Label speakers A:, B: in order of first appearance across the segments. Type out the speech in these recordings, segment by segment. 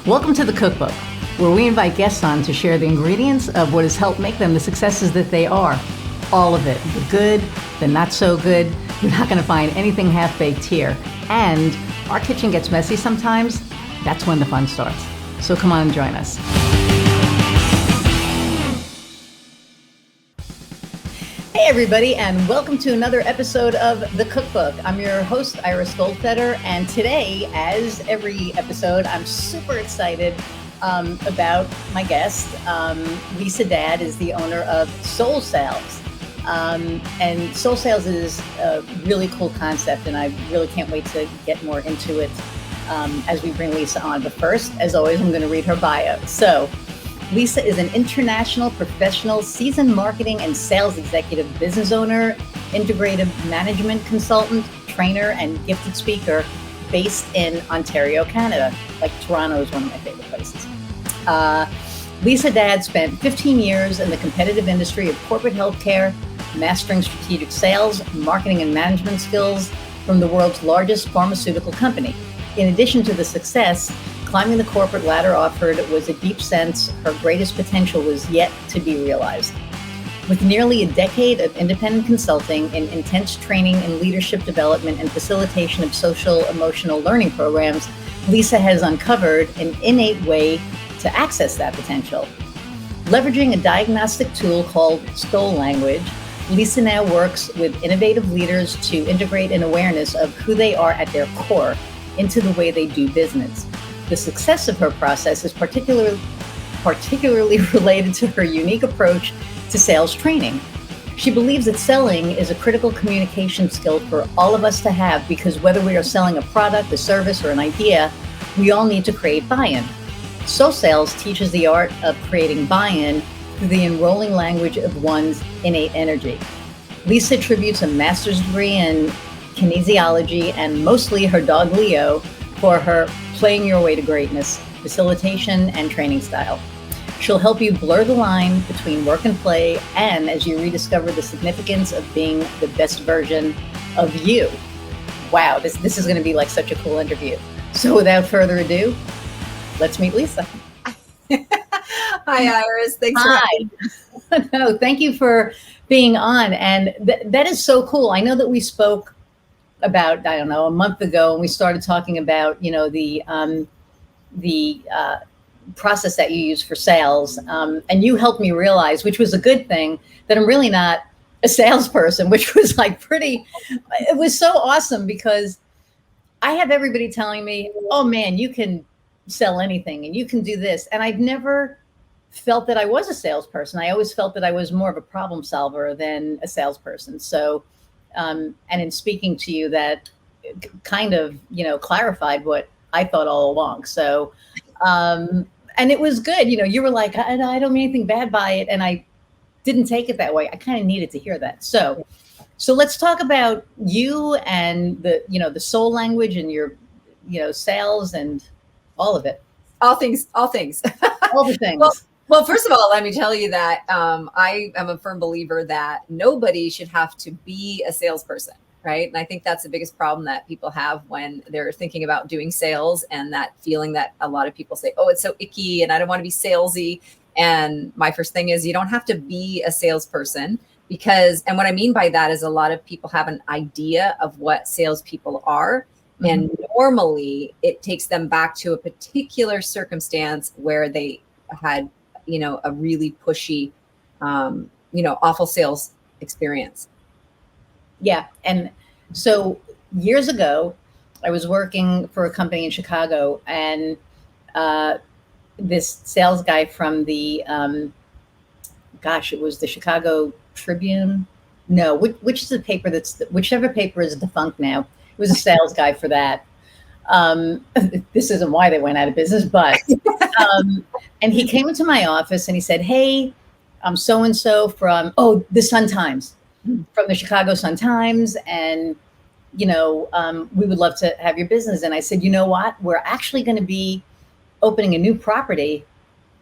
A: Welcome to the Cookbook, where we invite guests on to share the ingredients of what has helped make them the successes that they are. All of it, the good, the not so good. You're not going to find anything half-baked here. And our kitchen gets messy sometimes. That's when the fun starts. So come on and join us. Hey everybody, and welcome to another episode of The Cookbook. I'm your host, Iris Goldfeder, and today, as every episode, I'm super excited about my guest. Lisa Dadd is the owner of Soul Sales. And Soul Sales is a really cool concept, and I really can't wait to get more into it as we bring Lisa on. But first, as always, I'm going to read her bio. So, Lisa is an international professional seasoned marketing and sales executive, business owner, integrative management consultant, trainer, and gifted speaker based in Ontario, Canada. Like Toronto is one of my favorite places. Lisa Dadd spent 15 years in the competitive industry of corporate healthcare, mastering strategic sales, marketing, and management skills from the world's largest pharmaceutical company. In addition to the success, climbing the corporate ladder offered was a deep sense her greatest potential was yet to be realized. With nearly a decade of independent consulting and intense training in leadership development and facilitation of social emotional learning programs, Lisa has uncovered an innate way to access that potential. Leveraging a diagnostic tool called Soul Language, Lisa now works with innovative leaders to integrate an awareness of who they are at their core into the way they do business. The success of her process is particularly related to her unique approach to sales training. She believes that selling is a critical communication skill for all of us to have because whether we are selling a product, a service, or an idea, we all need to create buy-in. Soul Sales teaches the art of creating buy-in through the enrolling language of one's innate energy. Lisa attributes a master's degree in kinesiology and mostly her dog Leo for her playing your way to greatness, facilitation, and training style. She'll help you blur the line between work and play, and as you rediscover the significance of being the best version of you. Wow, this is going to be like such a cool interview. So without further ado, let's meet Lisa.
B: Hi, Iris. Thanks for having me.
A: No, thank you for being on. And that is so cool. I know that we spoke about, I don't know, a month ago, and we started talking about, the process that you use for sales. And you helped me realize, which was a good thing, that I'm really not a salesperson, which was it was so awesome because I have everybody telling me, oh man, you can sell anything and you can do this. And I've never felt that I was a salesperson. I always felt that I was more of a problem solver than a salesperson. So, and in speaking to you, that kind of, clarified what I thought all along. So, and it was good. You were like, I don't mean anything bad by it. And I didn't take it that way. I kind of needed to hear that. So let's talk about you and the soul language and your, sales and all of it.
B: All things.
A: All the things.
B: Well, first of all, let me tell you that I am a firm believer that nobody should have to be a salesperson, right? And I think that's the biggest problem that people have when they're thinking about doing sales, and that feeling that a lot of people say, oh, it's so icky and I don't want to be salesy. And my first thing is you don't have to be a salesperson and what I mean by that is a lot of people have an idea of what salespeople are. Mm-hmm. And normally it takes them back to a particular circumstance where they had a really pushy, awful sales experience.
A: Yeah. And so years ago, I was working for a company in Chicago, and this sales guy from the, it was the Chicago Tribune. No, which is the paper whichever paper is defunct now. It was a sales guy for that. This isn't why they went out of business, but, and he came into my office and he said, hey, I'm so-and-so from, the Sun-Times, from the Chicago Sun-Times. And, we would love to have your business. And I said, you know what? We're actually going to be opening a new property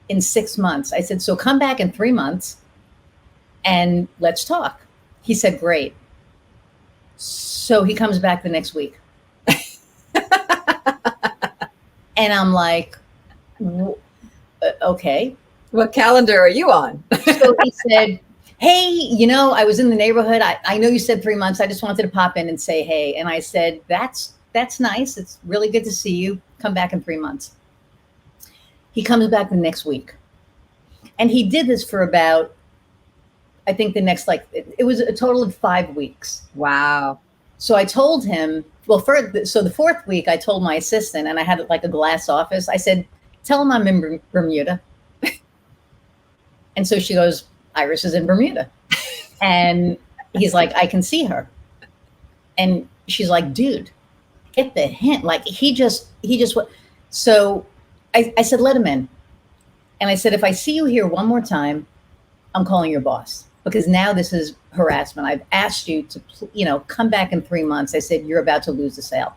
A: in 6 months. I said, so come back in 3 months and let's talk. He said, great. So he comes back the next week. And I'm like, Okay.
B: What calendar are you on?
A: So he said, hey, I was in the neighborhood. I know you said 3 months. I just wanted to pop in and say hey. And I said, that's nice. It's really good to see you. Come back in 3 months. He comes back the next week. And he did this for about, I think the next, like, it was a total of 5 weeks.
B: Wow.
A: So I told him, so the fourth week, I told my assistant, and I had like a glass office. I said, tell him I'm in Bermuda. And so she goes, Iris is in Bermuda. And he's like, I can see her. And she's like, dude, get the hint. Like he just went. So I said, let him in. And I said, if I see you here one more time, I'm calling your boss, because now this is harassment. I've asked you to, come back in 3 months. I said, you're about to lose the sale.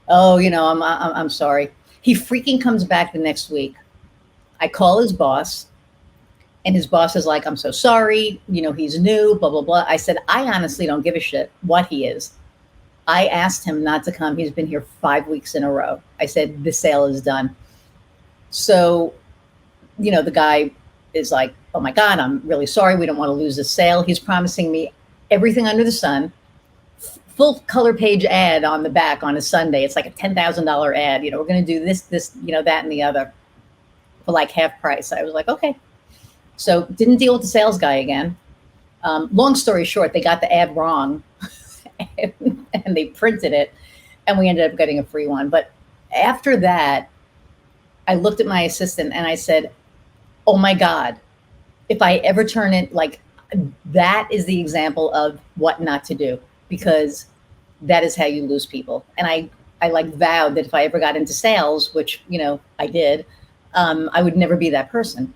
A: Oh, I'm sorry. He freaking comes back the next week. I call his boss, and his boss is like, I'm so sorry. He's new, blah, blah, blah. I said, I honestly don't give a shit what he is. I asked him not to come. He's been here 5 weeks in a row. I said, the sale is done. So, the guy is like, oh my God, I'm really sorry. We don't want to lose the sale. He's promising me everything under the sun. Full color page ad on the back on a Sunday. It's like a $10,000 ad. We're going to do this, that, and the other for like half price. I was like, okay. So didn't deal with the sales guy again. Long story short, they got the ad wrong and they printed it, and we ended up getting a free one. But after that, I looked at my assistant and I said, oh my God, if I ever turn it, like, that is the example of what not to do, because that is how you lose people. And I like vowed that if I ever got into sales, which, I did, I would never be that person.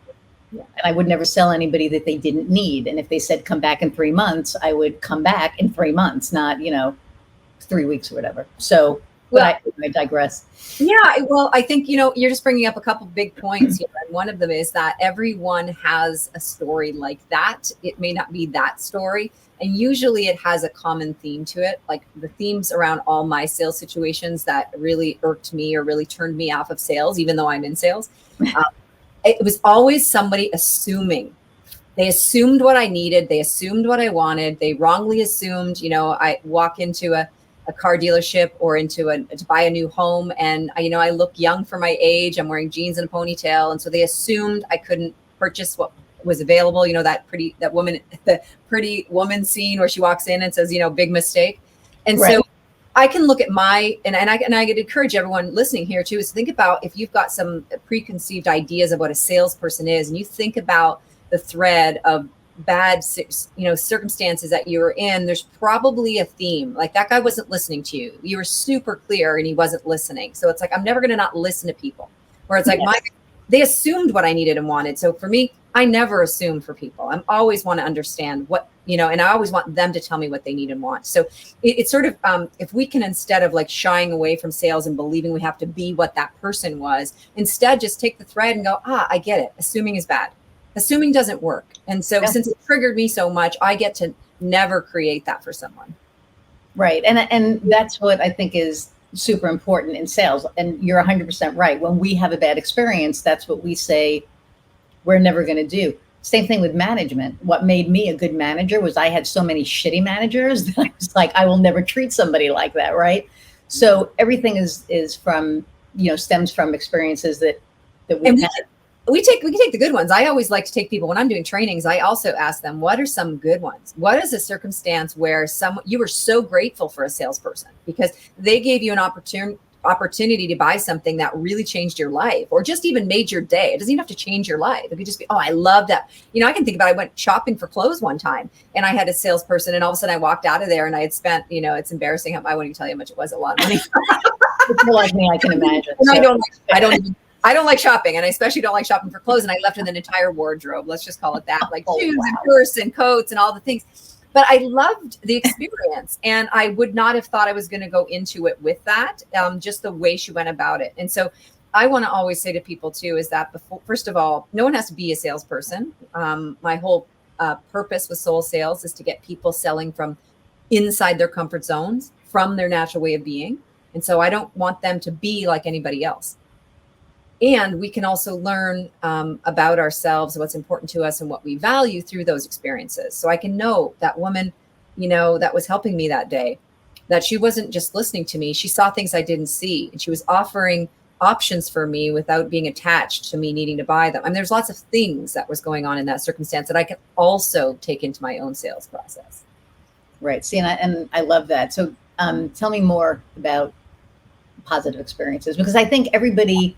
A: Yeah. And I would never sell anybody that they didn't need. And if they said, come back in 3 months, I would come back in 3 months, not, 3 weeks or whatever. So, well, I digress.
B: Yeah, well, I think, you're just bringing up a couple big points here. And one of them is that everyone has a story like that. It may not be that story. And usually it has a common theme to it. Like the themes around all my sales situations that really irked me or really turned me off of sales, even though I'm in sales. It was always somebody assuming. They assumed what I needed. They assumed what I wanted. They wrongly assumed, I walk into a car dealership or to buy a new home, and I look young for my age. I'm wearing jeans and a ponytail, and so they assumed I couldn't purchase what was available. The pretty woman scene where she walks in and says, big mistake. And right. So I can look at and I could encourage everyone listening here too, is think about if you've got some preconceived ideas of what a salesperson is, and you think about the thread of bad, circumstances that you were in, there's probably a theme. Like that guy wasn't listening to you. You were super clear and he wasn't listening. So it's like, I'm never going to not listen to people. Where it's like, yes. They assumed what I needed and wanted. So for me, I never assume for people. I always want to understand what, and I always want them to tell me what they need and want. So it's sort of, if we can, instead of like shying away from sales and believing we have to be what that person was, instead just take the thread and go, I get it. Assuming is bad. Assuming doesn't work. And so since it triggered me so much, I get to never create that for someone.
A: Right. And that's what I think is super important in sales. And you're 100% right. When we have a bad experience, that's what we say we're never going to do. Same thing with management. What made me a good manager was I had so many shitty managers that I was like, I will never treat somebody like that. Right. So everything is from, stems from experiences that we've had.
B: We can take the good ones. I always like to take people when I'm doing trainings. I also ask them, what are some good ones? What is a circumstance where you were so grateful for a salesperson because they gave you an opportunity to buy something that really changed your life or just even made your day? It doesn't even have to change your life. It could just be, I love that. I can think about, I went shopping for clothes one time and I had a salesperson and all of a sudden I walked out of there and I had spent, it's embarrassing. I won't even tell you how much it was, a lot of money.
A: If you're like me, I can imagine.
B: And I don't like shopping, and I especially don't like shopping for clothes. And I left with an entire wardrobe. Let's just call it that, like shoes and purse and coats and all the things. But I loved the experience, and I would not have thought I was going to go into it with that. Just the way she went about it. And so I want to always say to people too, is that first of all, no one has to be a salesperson. My whole purpose with Soul Sales is to get people selling from inside their comfort zones, from their natural way of being. And so I don't want them to be like anybody else. And we can also learn about ourselves, what's important to us and what we value through those experiences. So I can know that woman, that was helping me that day, that she wasn't just listening to me. She saw things I didn't see, and she was offering options for me without being attached to me needing to buy them. I mean, there's lots of things that was going on in that circumstance that I can also take into my own sales process.
A: Right. See, and I love that. So tell me more about positive experiences, because I think everybody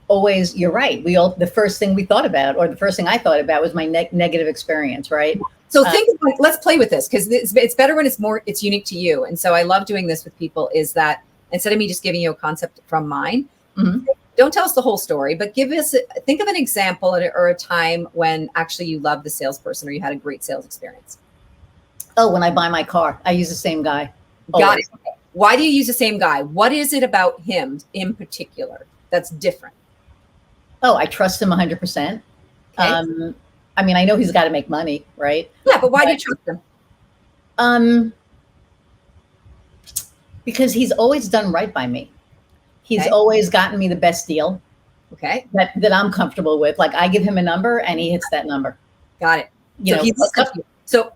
A: always, you're right. The first thing we thought about, or the first thing I thought about, was my negative experience. Right.
B: So let's play with this, because it's better when it's unique to you. And so I love doing this with people, is that instead of me just giving you a concept from mine, don't tell us the whole story, but think of an example or a time when actually you loved the salesperson or you had a great sales experience.
A: Oh, when I buy my car, I use the same guy.
B: Got it. Why do you use the same guy? What is it about him in particular that's different?
A: Oh, I trust him 100%. Okay. I mean, I know he's got to make money, right?
B: Yeah, but why do you trust him?
A: Because he's always done right by me. He's always gotten me the best deal.
B: Okay.
A: That I'm comfortable with. Like, I give him a number and he hits that number.
B: Got it. So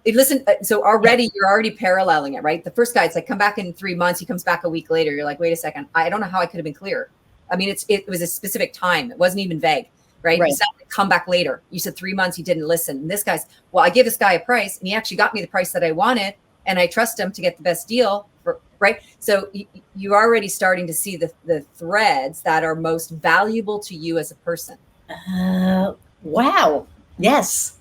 B: already you're already paralleling it, right? The first guy, it's like, come back in 3 months. He comes back a week later. You're like, wait a second. I don't know how I could have been clearer. I mean, it was a specific time. It wasn't even vague, right? You said, come back later. You said 3 months. He didn't listen. And this guy's, well, I give this guy a price and he actually got me the price that I wanted. And I trust him to get the best deal, right? So you're already starting to see the threads that are most valuable to you as a person.
A: Wow. Yes.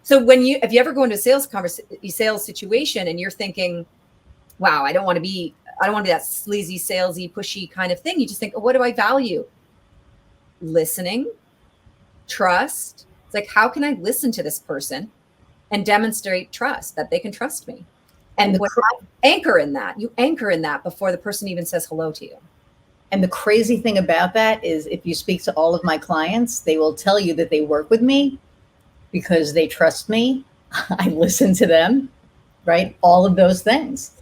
B: So if you ever go into a sales situation and you're thinking, wow, I don't want to be that sleazy, salesy, pushy kind of thing. You just think, oh, what do I value? Listening, trust. It's like, how can I listen to this person and demonstrate trust, that they can trust me? And anchor in that before the person even says hello to you.
A: And the crazy thing about that is, if you speak to all of my clients, they will tell you that they work with me because they trust me. I listen to them, right? All of those things.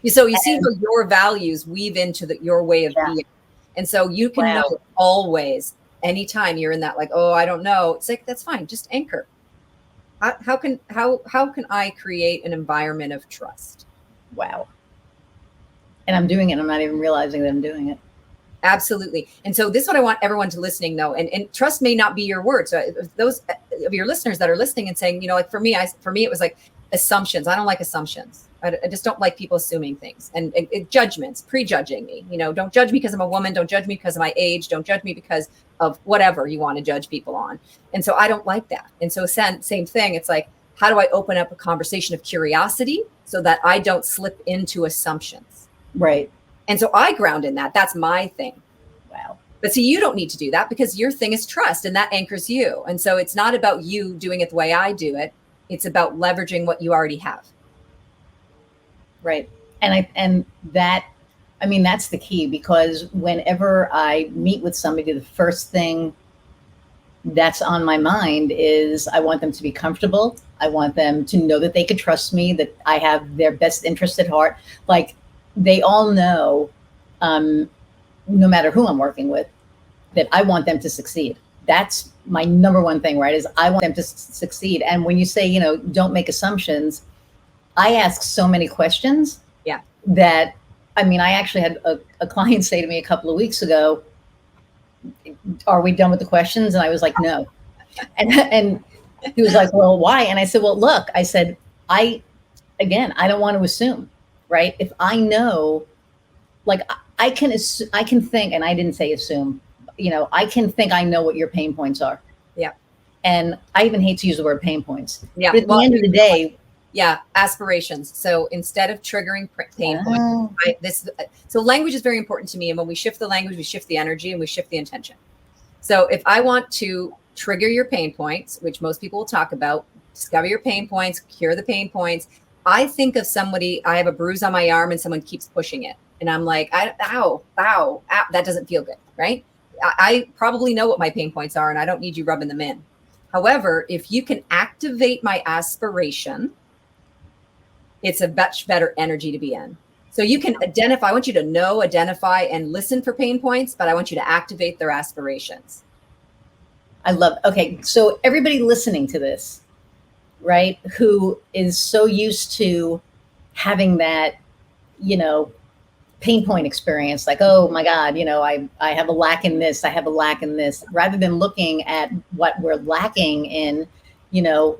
B: So you see how your values weave into your way of being. And so you can know always, anytime you're in that, like, oh, I don't know. It's like, that's fine. Just anchor. How can I create an environment of trust?
A: Wow. And I'm doing it. I'm not even realizing that I'm doing it.
B: Absolutely. And so this is what I want everyone to listening know. And trust may not be your word. So if those of your listeners that are listening and saying, like for me, it was like assumptions. I don't like assumptions. I just don't like people assuming things and judgments, prejudging me. Don't judge me because I'm a woman. Don't judge me because of my age. Don't judge me because of whatever you want to judge people on. And so I don't like that. And so same thing. It's like, how do I open up a conversation of curiosity so that I don't slip into assumptions?
A: Right.
B: And so I ground in that. That's my thing.
A: Wow.
B: But see, you don't need to do that because your thing is trust, and that anchors you. And so it's not about you doing it the way I do it. It's about leveraging what you already have.
A: Right. And that's the key, because whenever I meet with somebody, the first thing that's on my mind is I want them to be comfortable. I want them to know that they can trust me, that I have their best interest at heart. Like, they all know, no matter who I'm working with, that I want them to succeed. That's my number one thing, right? Is I want them to succeed. And when you say, don't make assumptions, I ask so many questions.
B: Yeah.
A: That, I actually had a client say to me a couple of weeks ago, are we done with the questions? And I was like, no. And he was like, well, why? And I said, well, look, I said, I don't want to assume, right? If I know, like, I can think, and I didn't say assume, I can think I know what your pain points are.
B: Yeah. And
A: I even hate to use the word pain points.
B: Yeah.
A: But at the end of the day,
B: aspirations. So instead of triggering pain points, so language is very important to me. And when we shift the language, we shift the energy and we shift the intention. So if I want to trigger your pain points, which most people will talk about, discover your pain points, cure the pain points. I think of somebody, I have a bruise on my arm and someone keeps pushing it. And I'm like, ow, that doesn't feel good, right? I probably know what my pain points are and I don't need you rubbing them in. However, if you can activate my aspiration, it's a much better energy to be in. So you can identify, I want you to know, identify, and listen for pain points, but I want you to activate their aspirations.
A: Okay, so everybody listening to this, right, who is so used to having that, you know, pain point experience, like, oh my God, I have a lack in this, I have a lack in this, rather than looking at what we're lacking in,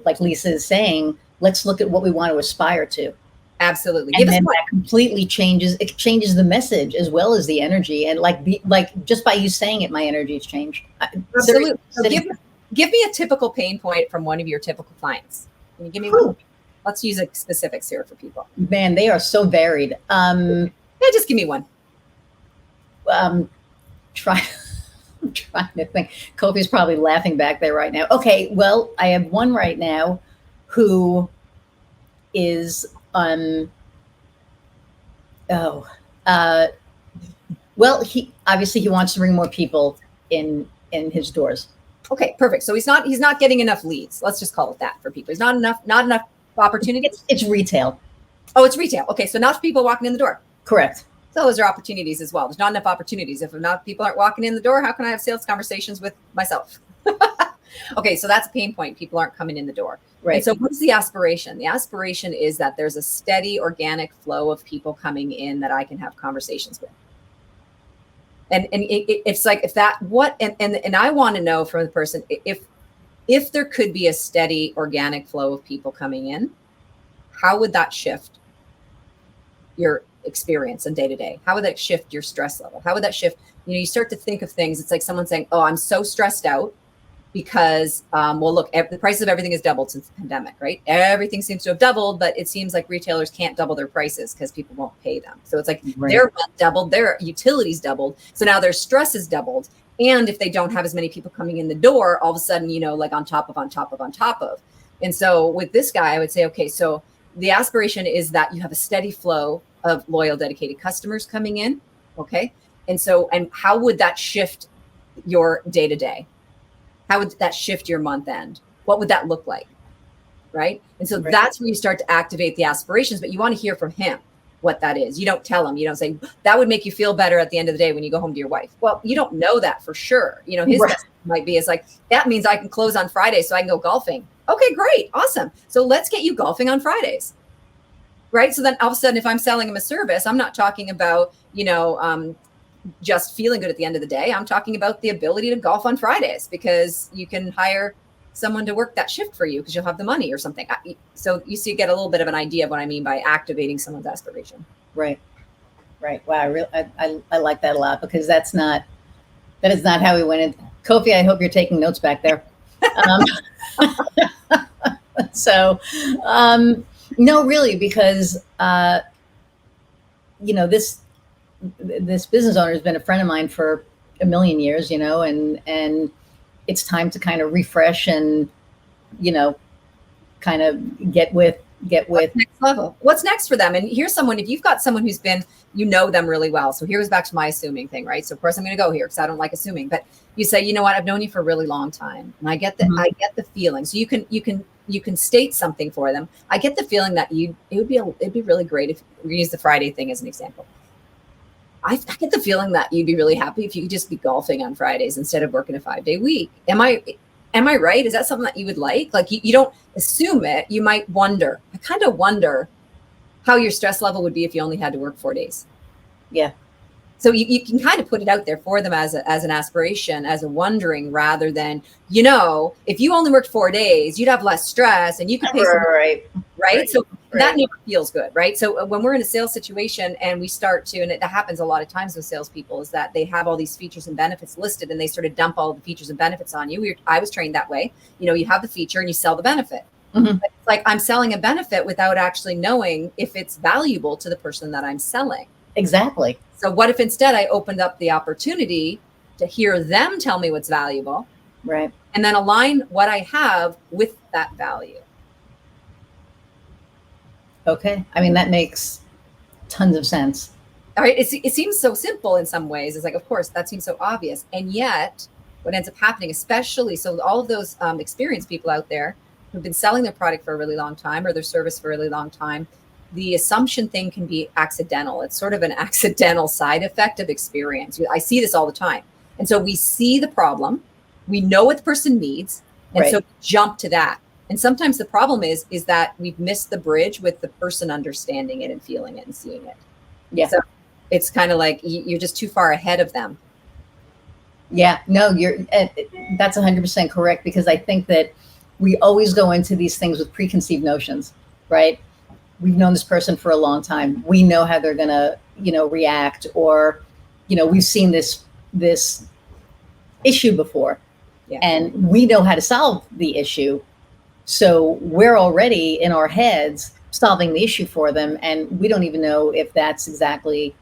A: like Lisa is saying, let's look at what we want to aspire to.
B: Absolutely.
A: And then that completely changes the message as well as the energy. And like just by you saying it, my energy's changed.
B: Absolutely. So give me a typical pain point from one of your typical clients. Can you give me one? Let's use specifics here for people.
A: Man, they are so varied.
B: Yeah, just give me one.
A: I'm trying to think. Kofi's probably laughing back there right now. Okay, well, I have one right now who is well, he obviously wants to bring more people in his doors.
B: Okay, perfect. So he's not getting enough leads. Let's just call it that for people. He's not enough opportunities.
A: It's retail.
B: Oh, it's retail. Okay, so not people walking in the door.
A: Correct.
B: So those are opportunities as well. There's not enough opportunities. If not people aren't walking in the door, how can I have sales conversations with myself? Okay, so that's a pain point. People aren't coming in the door.
A: Right.
B: And so what is the aspiration? The aspiration is that there's a steady organic flow of people coming in that I can have conversations with. And it's like, if that, what, and I want to know from the person, if there could be a steady organic flow of people coming in, how would that shift your experience and day to day? How would that shift your stress level? How would that shift? You start to think of things. It's like someone saying, oh, I'm so stressed out because, well, look, the price of everything has doubled since the pandemic, right? Everything seems to have doubled, but it seems like retailers can't double their prices because people won't pay them. So it's like their rent doubled, their utilities doubled. So now their stress is doubled. And if they don't have as many people coming in the door, all of a sudden, like on top of. And so with this guy, I would say, okay, so the aspiration is that you have a steady flow of loyal, dedicated customers coming in. Okay. And how would that shift your day to day? How would that shift your month end? What would that look like? Right. And so that's where you start to activate the aspirations, but you want to hear from him what that is. You don't tell him, you don't say that would make you feel better at the end of the day when you go home to your wife. Well, you don't know that for sure. His message might be, is like, that means I can close on Friday so I can go golfing. Okay, great. Awesome. So let's get you golfing on Fridays. Right. So then all of a sudden, if I'm selling him a service, I'm not talking about, just feeling good at the end of the day. I'm talking about the ability to golf on Fridays because you can hire someone to work that shift for you because you'll have the money or something. So you get a little bit of an idea of what I mean by activating someone's aspiration.
A: Right. Wow. I like that a lot because that is not how we went in. Kofi, I hope you're taking notes back there. No, really, because, this business owner has been a friend of mine for a million years, and it's time to kind of refresh and, kind of get with
B: what's next level. What's next for them? And here's someone, if you've got someone who's been, them really well. So here's back to my assuming thing, right? So of course I'm going to go here because I don't like assuming, but you say, you know what, I've known you for a really long time. And I get the feeling. So you can state something for them. I get the feeling that it'd be really great if we use the Friday thing as an example. I get the feeling that you'd be really happy if you could just be golfing on Fridays instead of working a 5-day week. Am I right? Is that something that you would like? Like you don't assume it. You might wonder. I kind of wonder how your stress level would be if you only had to work 4 days.
A: Yeah.
B: So you can kind of put it out there for them as an aspiration, as a wondering, rather than, if you only worked 4 days, you'd have less stress and you could pay right? So that never feels good, right? So when we're in a sales situation and we start to, and that happens a lot of times with salespeople, is that they have all these features and benefits listed and they sort of dump all the features and benefits on you. I was trained that way. You have the feature and you sell the benefit. Mm-hmm. It's like I'm selling a benefit without actually knowing if it's valuable to the person that I'm selling.
A: Exactly.
B: So what if instead I opened up the opportunity to hear them tell me what's valuable,
A: right? And
B: then align what I have with that value.
A: Okay. I mean, that makes tons of sense.
B: All right. It seems so simple in some ways. It's like, of course, that seems so obvious. And yet what ends up happening, especially, so all of those experienced people out there who've been selling their product for a really long time or their service for a really long time, the assumption thing can be accidental. It's sort of an accidental side effect of experience. I see this all the time. And so we see the problem, we know what the person needs, and so we jump to that. And sometimes the problem is that we've missed the bridge with the person understanding it and feeling it and seeing it.
A: Yeah.
B: So it's kind of like you're just too far ahead of them.
A: Yeah, no, that's 100% correct, because I think that we always go into these things with preconceived notions, right? We've known this person for a long time. We know how they're gonna, react, or, we've seen this issue before, and we know how to solve the issue. So we're already in our heads solving the issue for them, and we don't even know if that's exactly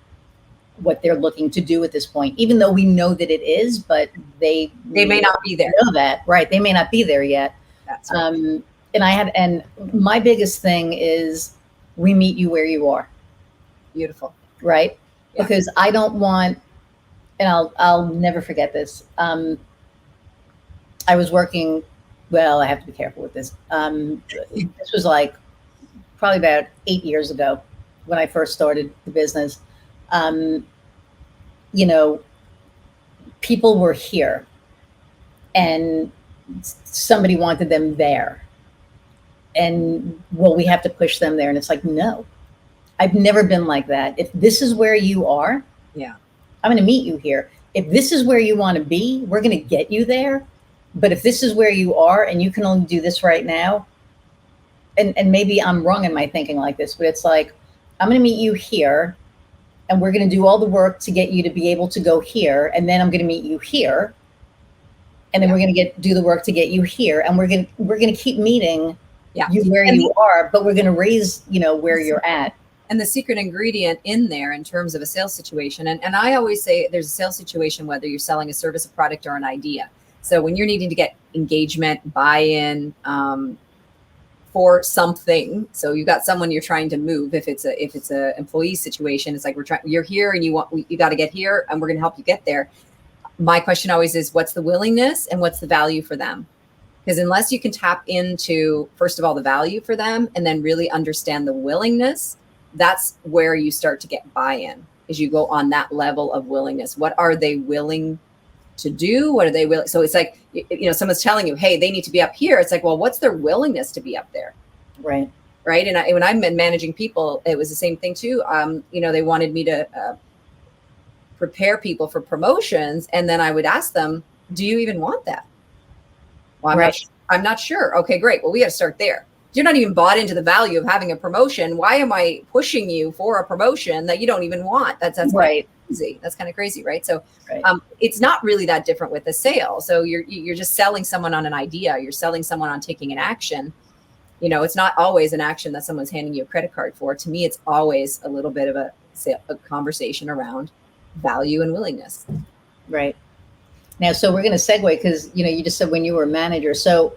A: what they're looking to do at this point, even though we know that it is, but they
B: may not be there.
A: Know that, right? They may not be there yet.
B: That's right.
A: And my biggest thing is, we meet you where you are.
B: Beautiful.
A: Right? Yeah. Because I don't want, and I'll never forget this. I was working, well, I have to be careful with this. This was like probably about 8 years ago when I first started the business. People were here and somebody wanted them there. And well, we have to push them there. And it's like, no, I've never been like that. If this is where you are, I'm going to meet you here. If this is where you want to be, we're going to get you there. But if this is where you are and you can only do this right now, and maybe I'm wrong in my thinking like this, but it's like, I'm going to meet you here, and we're going to do all the work to get you to be able to go here. And then I'm going to meet you here. And then we're going to do the work to get you here. And we're going to keep meeting you where you are, but we're going to raise, where you're at.
B: And the secret ingredient in there in terms of a sales situation. And I always say there's a sales situation, whether you're selling a service, a product, or an idea. So when you're needing to get engagement, buy-in, for something, so you've got someone you're trying to move. If it's a employee situation, it's like you're here and you got to get here, and we're going to help you get there. My question always is, what's the willingness and what's the value for them? Because unless you can tap into, first of all, the value for them, and then really understand the willingness, that's where you start to get buy-in, is you go on that level of willingness. What are they willing to do? What are they willing? So it's like, someone's telling you, hey, they need to be up here. It's like, well, what's their willingness to be up there?
A: Right.
B: Right. And when I'm managing people, it was the same thing too. They wanted me to prepare people for promotions. And then I would ask them, do you even want that? Well, I'm not sure. Okay, great. Well, we got to start there. You're not even bought into the value of having a promotion. Why am I pushing you for a promotion that you don't even want? That's
A: right.
B: Crazy. That's kind of crazy, right? So it's not really that different with a sale. So you're just selling someone on an idea. You're selling someone on taking an action. It's not always an action that someone's handing you a credit card for. To me, it's always a little bit of a conversation around value and willingness.
A: Right. Now, so we're going to segue, because, you just said when you were a manager. So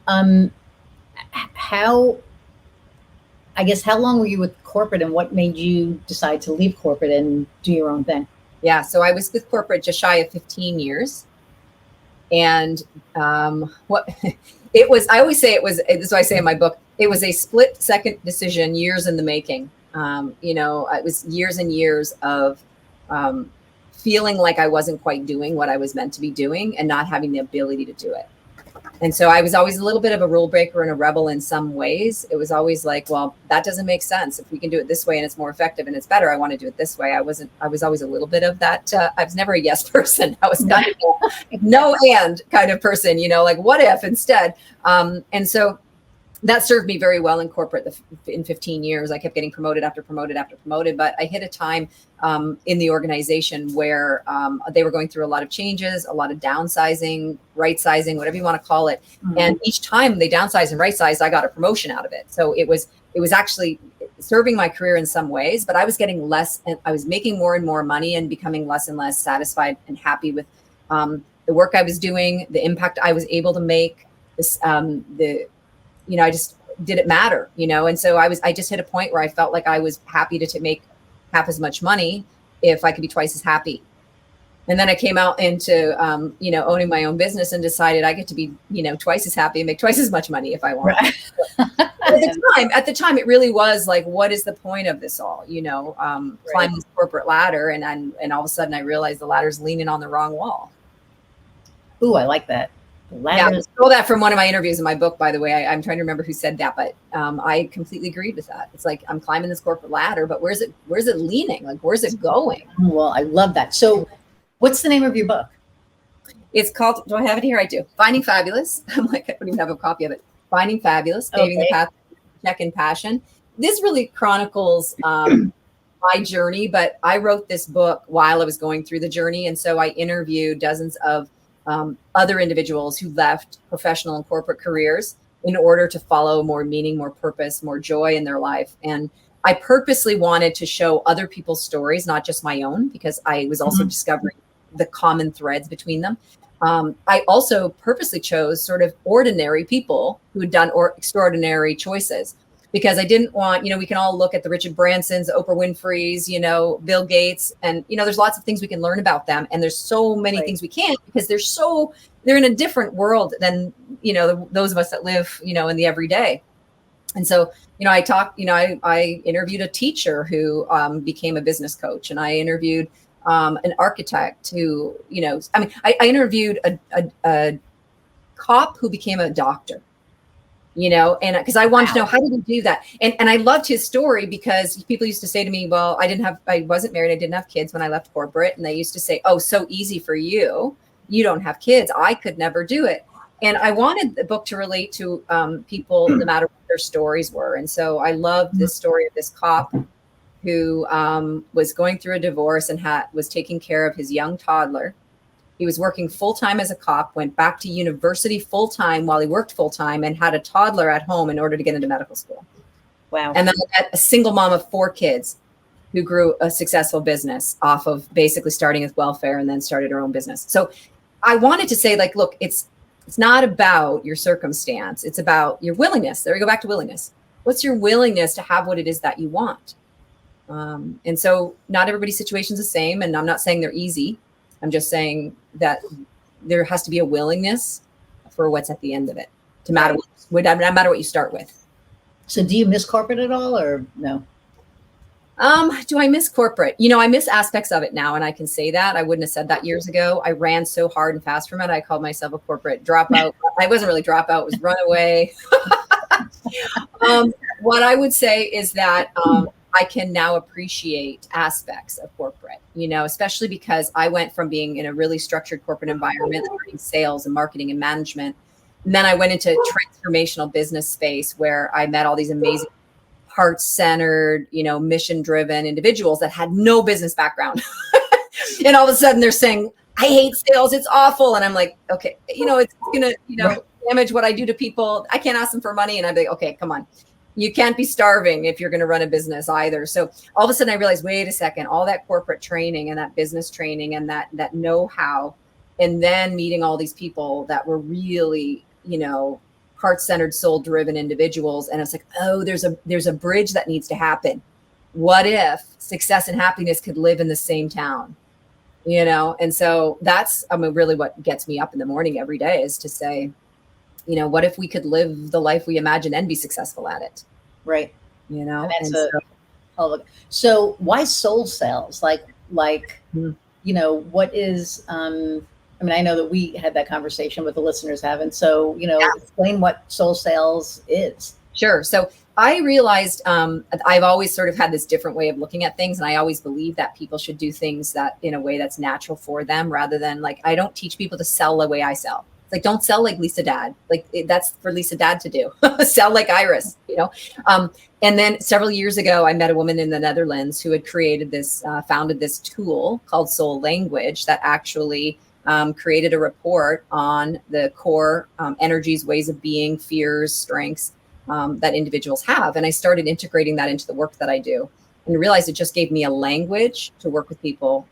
A: how long were you with corporate, and what made you decide to leave corporate and do your own thing?
B: Yeah. So I was with corporate just shy of 15 years. And what it was, I always say it was, this is what I say in my book, it was a split second decision, years in the making. It was years and years of feeling like I wasn't quite doing what I was meant to be doing and not having the ability to do it. And so I was always a little bit of a rule breaker and a rebel in some ways. It was always like, well, that doesn't make sense. If we can do it this way and it's more effective and it's better, I want to do it this way. I was always a little bit of that. I was never a yes person. I was kind of a no and kind of person, like what if instead? And so that served me very well in corporate. In 15 years, I kept getting promoted after promoted after promoted. But I hit a time in the organization where they were going through a lot of changes, a lot of downsizing, right sizing, whatever you want to call it. Mm-hmm. And each time they downsized and right sized, I got a promotion out of it. So it was actually serving my career in some ways, but I was getting less, and I was making more and more money and becoming less and less satisfied and happy with the work I was doing, the impact I was able to make, I just didn't matter, and so I just hit a point where I felt like I was happy to make half as much money if I could be twice as happy. And then I came out into, owning my own business and decided I get to be, twice as happy and make twice as much money if I want. Right. at the time, it really was like, what is the point of this all? Climbing this corporate ladder, and all of a sudden I realized the ladder's leaning on the wrong wall.
A: Ooh, I like that.
B: Yeah, I stole that from one of my interviews in my book, by the way. I'm trying to remember who said that, but I completely agreed with that. It's like, I'm climbing this corporate ladder, but where's it leaning? Like, where's it going?
A: Well, I love that. So what's the name of your book?
B: It's called, do I have it here? I do. Finding Fabulous. I'm like, I don't even have a copy of it. Finding Fabulous, Paving the Path to Check and Passion. This really chronicles my journey, but I wrote this book while I was going through the journey. And so I interviewed dozens of other individuals who left professional and corporate careers in order to follow more meaning, more purpose, more joy in their life. And I purposely wanted to show other people's stories, not just my own, because I was also discovering the common threads between them. I also purposely chose sort of ordinary people who had done extraordinary choices, because I didn't want, we can all look at the Richard Bransons, Oprah Winfrey's, Bill Gates, and, there's lots of things we can learn about them. And there's so many things we can't, because they're in a different world than, those of us that live, in the everyday. And so, I interviewed a teacher who became a business coach, and I interviewed an architect who, I interviewed a cop who became a doctor. And because I wanted to know, how did he do that? And I loved his story, because people used to say to me, well, I wasn't married. I didn't have kids when I left corporate. And they used to say, oh, so easy for you. You don't have kids. I could never do it. And I wanted the book to relate to people, no matter what their stories were. And so I loved this story of this cop who was going through a divorce and was taking care of his young toddler. He was working full-time as a cop, went back to university full-time while he worked full-time, and had a toddler at home in order to get into medical school.
A: Wow.
B: And then I met a single mom of 4 kids who grew a successful business off of basically starting with welfare and then started her own business. So I wanted to say, like, look, it's not about your circumstance. It's about your willingness. There we go, back to willingness. What's your willingness to have what it is that you want? And so not everybody's situation is the same. And I'm not saying they're easy. I'm just saying that there has to be a willingness for what's at the end of it, no matter what you start with.
A: So do you miss corporate at all, or no?
B: Do I miss corporate? I miss aspects of it now, and I can say that. I wouldn't have said that years ago. I ran so hard and fast from it. I called myself a corporate dropout. I wasn't really dropout, it was runaway. What I would say is that I can now appreciate aspects of corporate, especially because I went from being in a really structured corporate environment, learning sales and marketing and management. And then I went into transformational business space, where I met all these amazing heart-centered, mission-driven individuals that had no business background. And all of a sudden they're saying, I hate sales, it's awful. And I'm like, okay, it's going to, damage what I do to people. I can't ask them for money. And I'd be like, okay, come on. You can't be starving if you're going to run a business either. So all of a sudden I realized, wait a second, all that corporate training and that business training and that know-how, and then meeting all these people that were really, heart-centered, soul-driven individuals. And I was like, oh, there's a bridge that needs to happen. What if success and happiness could live in the same town? And so that's, really what gets me up in the morning every day, is to say, what if we could live the life we imagine and be successful at it?
A: Right.
B: And
A: so why soul sales? Like, what is, I know that we had that conversation, but the listeners haven't. So, explain what soul sales is.
B: Sure. So I realized I've always sort of had this different way of looking at things. And I always believe that people should do things that in a way that's natural for them, rather than, like, I don't teach people to sell the way I sell. Like, don't sell like Lisa Dad. Like, that's for Lisa Dad to do. Sell like Iris, And then several years ago, I met a woman in the Netherlands who had founded this tool called Soul Language that actually created a report on the core energies, ways of being, fears, strengths that individuals have. And I started integrating that into the work that I do, and realized it just gave me a language to work with people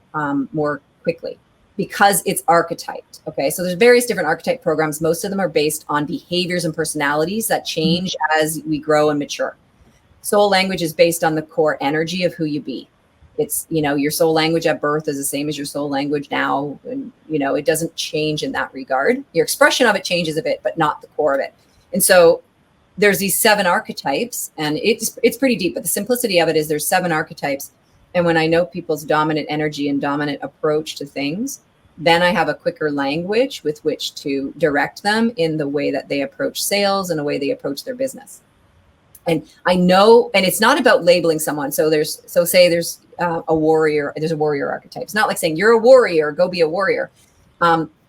B: more quickly, because it's archetyped. Okay. So there's various different archetype programs. Most of them are based on behaviors and personalities that change as we grow and mature. Soul language is based on the core energy of who you be. It's, your soul language at birth is the same as your soul language now. And, it doesn't change in that regard. Your expression of it changes a bit, but not the core of it. And so there's these 7 archetypes, and it's pretty deep, but the simplicity of it is there's 7 archetypes. And when I know people's dominant energy and dominant approach to things, then I have a quicker language with which to direct them in the way that they approach sales and the way they approach their business. And I know, and it's not about labeling someone. So say there's a warrior, there's a warrior archetype. It's not like saying you're a warrior, go be a warrior.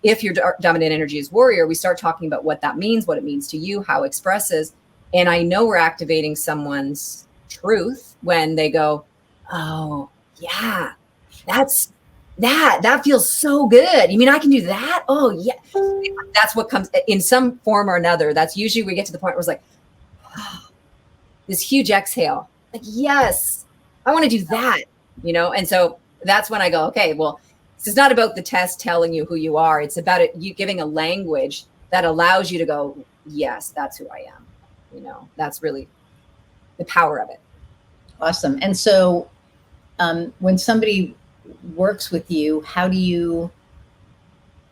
B: If your dominant energy is warrior, we start talking about what that means, what it means to you, how it expresses. And I know we're activating someone's truth when they go, oh yeah, that feels so good. You mean I can do that? Oh yeah. That's what comes in some form or another. That's usually we get to the point where it's like, oh, this huge exhale, like, yes, I want to do that, And so that's when I go, okay, well, this is not about the test telling you who you are. It's about you giving a language that allows you to go, yes, that's who I am. That's really the power of it.
A: Awesome. And so when somebody works with you, how do you,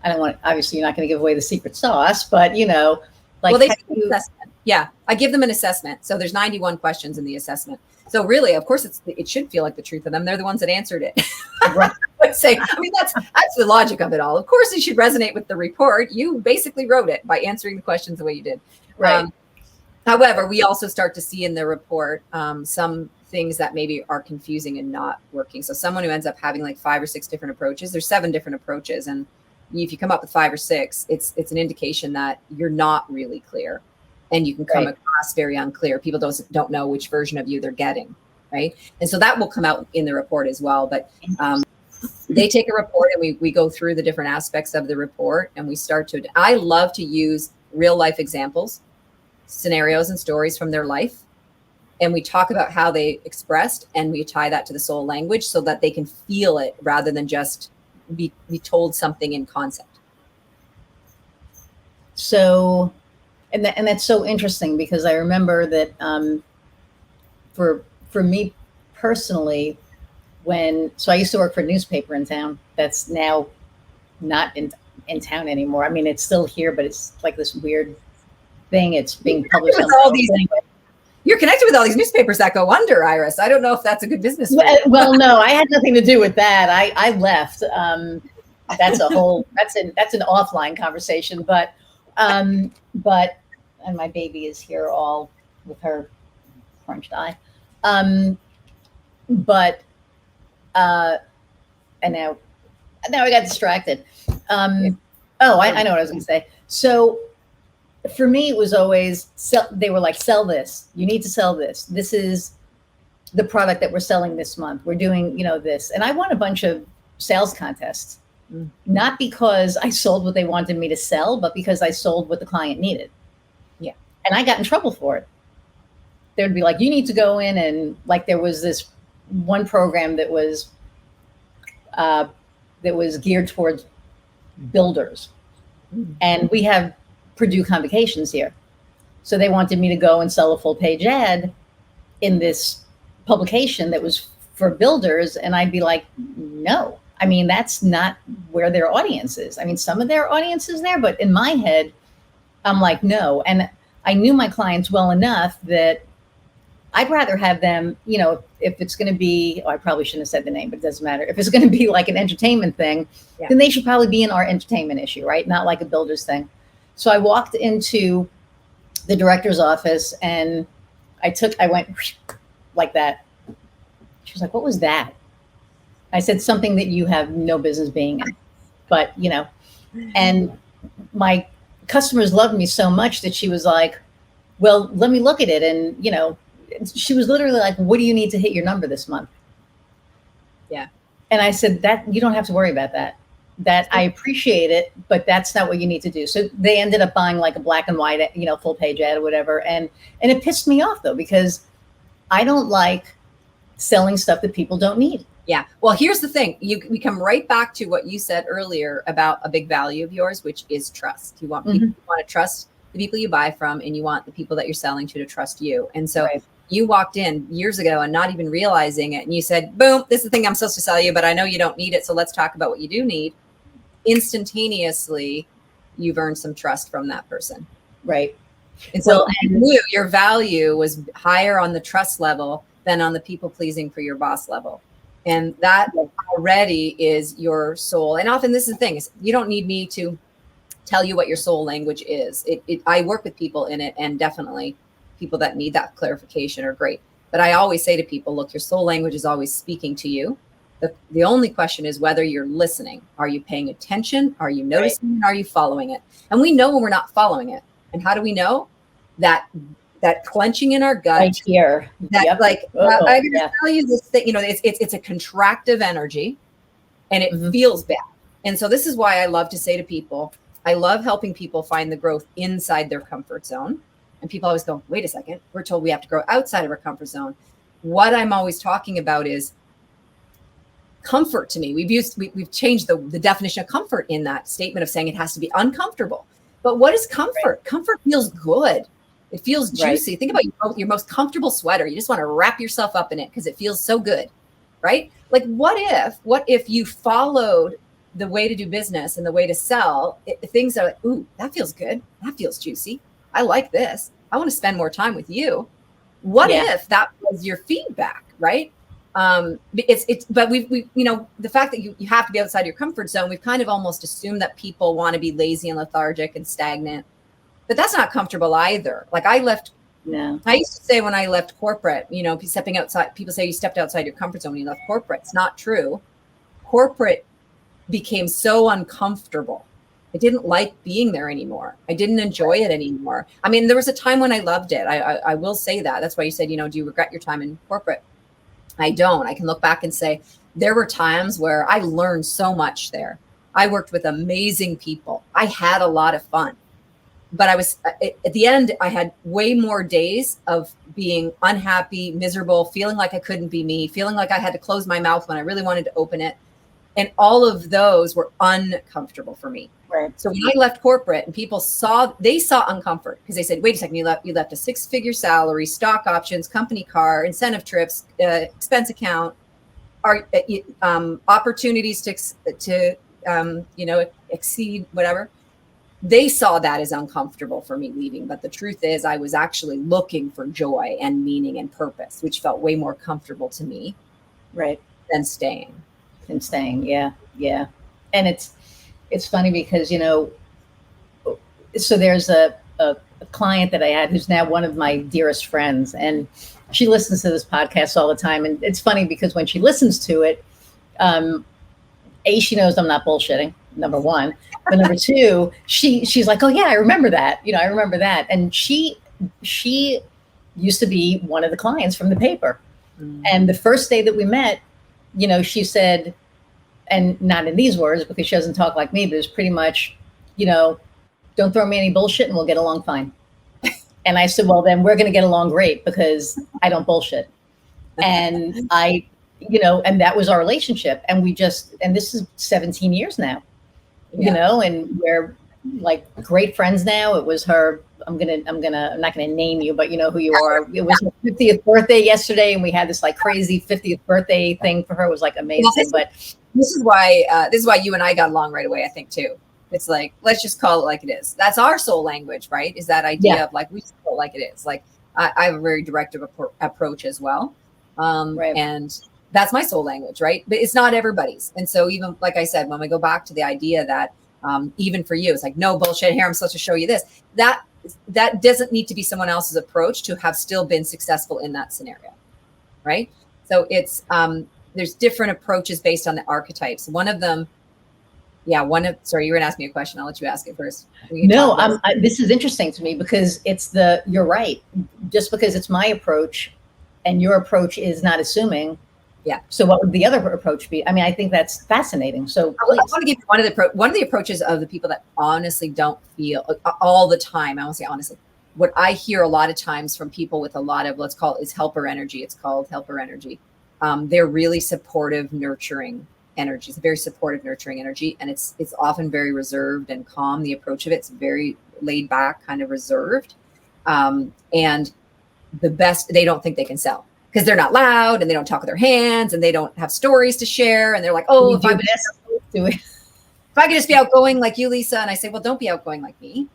A: obviously you're not going to give away the secret sauce, but like,
B: well, they assessment. Yeah, I give them an assessment. So there's 91 questions in the assessment. So really, of course, it should feel like the truth of them. They're the ones that answered it.
A: Right.
B: That's the logic of it all. Of course, it should resonate with the report. You basically wrote it by answering the questions the way you did.
A: Right.
B: However, we also start to see in the report some things that maybe are confusing and not working. So someone who ends up having like 5 or 6 different approaches, there's 7 different approaches. And if you come up with 5 or 6, it's an indication that you're not really clear, and you can come across very unclear. People don't know which version of you they're getting, right? And so that will come out in the report as well. But they take a report, and we go through the different aspects of the report, and we start to. I love to use real life examples, scenarios, and stories from their life, and we talk about how they expressed, and we tie that to the soul language so that they can feel it rather than just be told something in concept.
A: So, and that's so interesting, because I remember that for me personally, so I used to work for a newspaper in town that's now not in town anymore. I mean, it's still here, but it's like this weird thing. It's being published on all these.
B: You're connected with all these newspapers that go under, Iris. I don't know if that's a good business.
A: Well, no, I had nothing to do with that. I left. That's an offline conversation, but and my baby is here all with her crunched eye. And now I got distracted. I know what I was going to say. So for me, it was always they were like, sell this. You need to sell this. This is the product that we're selling this month. We're doing, this. And I won a bunch of sales contests, not because I sold what they wanted me to sell, but because I sold what the client needed.
B: Yeah.
A: And I got in trouble for it. There'd be like, you need to go in, and like there was this one program that was geared towards builders. And we have Purdue convocations here. So they wanted me to go and sell a full page ad in this publication that was for builders. And I'd be like, no, I mean, that's not where their audience is. I mean, some of their audience is there, but in my head, I'm like, no. And I knew my clients well enough that I'd rather have them, if it's going to be, I probably shouldn't have said the name, but it doesn't matter. If it's going to be like an entertainment thing, then they should probably be in our entertainment issue, right? Not like a builder's thing. So I walked into the director's office, and I went like that. She was like, what was that? I said, something that you have no business being in, but and my customers loved me so much that she was like, well, let me look at it. And, she was literally like, what do you need to hit your number this month?
B: Yeah.
A: And I said, that you don't have to worry about that. That I appreciate it, but that's not what you need to do. So they ended up buying like a black and white, full page ad or whatever. And it pissed me off though, because I don't like selling stuff that people don't need.
B: Yeah. Well, here's the thing. We come right back to what you said earlier about a big value of yours, which is trust. You want people, you want to trust the people you buy from, and you want the people that you're selling to trust you. And so you walked in years ago and not even realizing it. And you said, boom, this is the thing I'm supposed to sell you, but I know you don't need it. So let's talk about what you do need. Instantaneously, you've earned some trust from that person.
A: Right.
B: And so you knew your value was higher on the trust level than on the people pleasing for your boss level. And that already is your soul. And often this is the thing, is you don't need me to tell you what your soul language is. I work with people in it, and definitely people that need that clarification are great. But I always say to people, look, your soul language is always speaking to you. The only question is whether you're listening. Are you paying attention? Are you noticing? Right. Are you following it? And we know when we're not following it. And how do we know? That clenching in our gut
A: right here.
B: That I'm going to tell you this thing, it's a contractive energy, and it feels bad. And so this is why I love to say to people, I love helping people find the growth inside their comfort zone. And people always go, wait a second, we're told we have to grow outside of our comfort zone. What I'm always talking about is comfort. To me, we've changed the definition of comfort in that statement of saying it has to be uncomfortable. But what is comfort? Right. Comfort feels good. It feels juicy. Right. Think about your most comfortable sweater. You just want to wrap yourself up in it because it feels so good, right? Like what if you followed the way to do business and the way to sell, things are like, ooh, that feels good. That feels juicy. I like this. I want to spend more time with you. What if that was your feedback, right? But we the fact that you have to be outside your comfort zone, we've kind of almost assumed that people want to be lazy and lethargic and stagnant, but that's not comfortable either. Like I used to say when I left corporate, stepping outside, people say you stepped outside your comfort zone when you left corporate. It's not true. Corporate became so uncomfortable. I didn't like being there anymore. I didn't enjoy it anymore. I mean, there was a time when I loved it. I will say that. That's why you said, do you regret your time in corporate? I don't. I can look back and say there were times where I learned so much there. I worked with amazing people. I had a lot of fun. But I was at the end, I had way more days of being unhappy, miserable, feeling like I couldn't be me, feeling like I had to close my mouth when I really wanted to open it. And all of those were uncomfortable for me. Right. So when I left corporate and people saw uncomfort because they said, wait a second, you left a 6-figure salary, stock options, company car, incentive trips, expense account, opportunities to exceed whatever. They saw that as uncomfortable for me leaving. But the truth is I was actually looking for joy and meaning and purpose, which felt way more comfortable to me. Right. Than staying.
A: Yeah. And it's funny because, so there's a client that I had who's now one of my dearest friends, and she listens to this podcast all the time. And it's funny because when she listens to it, she knows I'm not bullshitting, number one. But number two, she's like, oh yeah, I remember that. I remember that. And she used to be one of the clients from the paper. Mm. And the first day that we met, she said, and not in these words because she doesn't talk like me, but it's pretty much, don't throw me any bullshit and we'll get along fine. And I said, well, then we're going to get along great because I don't bullshit. And and that was our relationship. And and this is 17 years now, and we're like great friends now. It was her, I'm not gonna name you, but you know who you are. It was her 50th birthday yesterday, and we had this like crazy 50th birthday thing for her. It was like amazing. But
B: this is why you and I got along right away, I think too. It's like, let's just call it like it is. That's our soul language, right? Is that idea of like, we just call it like it is. Like I have a very directive approach as well. Right. And that's my soul language, right? But it's not everybody's. And so even like I said, when we go back to the idea that even for you, it's like, no bullshit here, I'm supposed to show you this. That doesn't need to be someone else's approach to have still been successful in that scenario, right? So it's there's different approaches based on the archetypes. One of them, sorry, you were gonna ask me a question. I'll let you ask it first.
A: No, this is interesting to me because you're right. Just because it's my approach and your approach is not assuming. Yeah. So what would the other approach be? I mean, I think that's fascinating. So
B: I want to give you one of the approaches of the people that honestly don't feel all the time. I won't say honestly. What I hear a lot of times from people with a lot of, let's call it, is helper energy. It's called helper energy. They're really supportive, nurturing energy. It's a very supportive, nurturing energy. And it's often very reserved and calm. The approach of it's very laid back, kind of reserved. And the best, they don't think they can sell because they're not loud and they don't talk with their hands and they don't have stories to share. And they're like, oh, if I could just be outgoing like you, Lisa. And I say, well, don't be outgoing like me.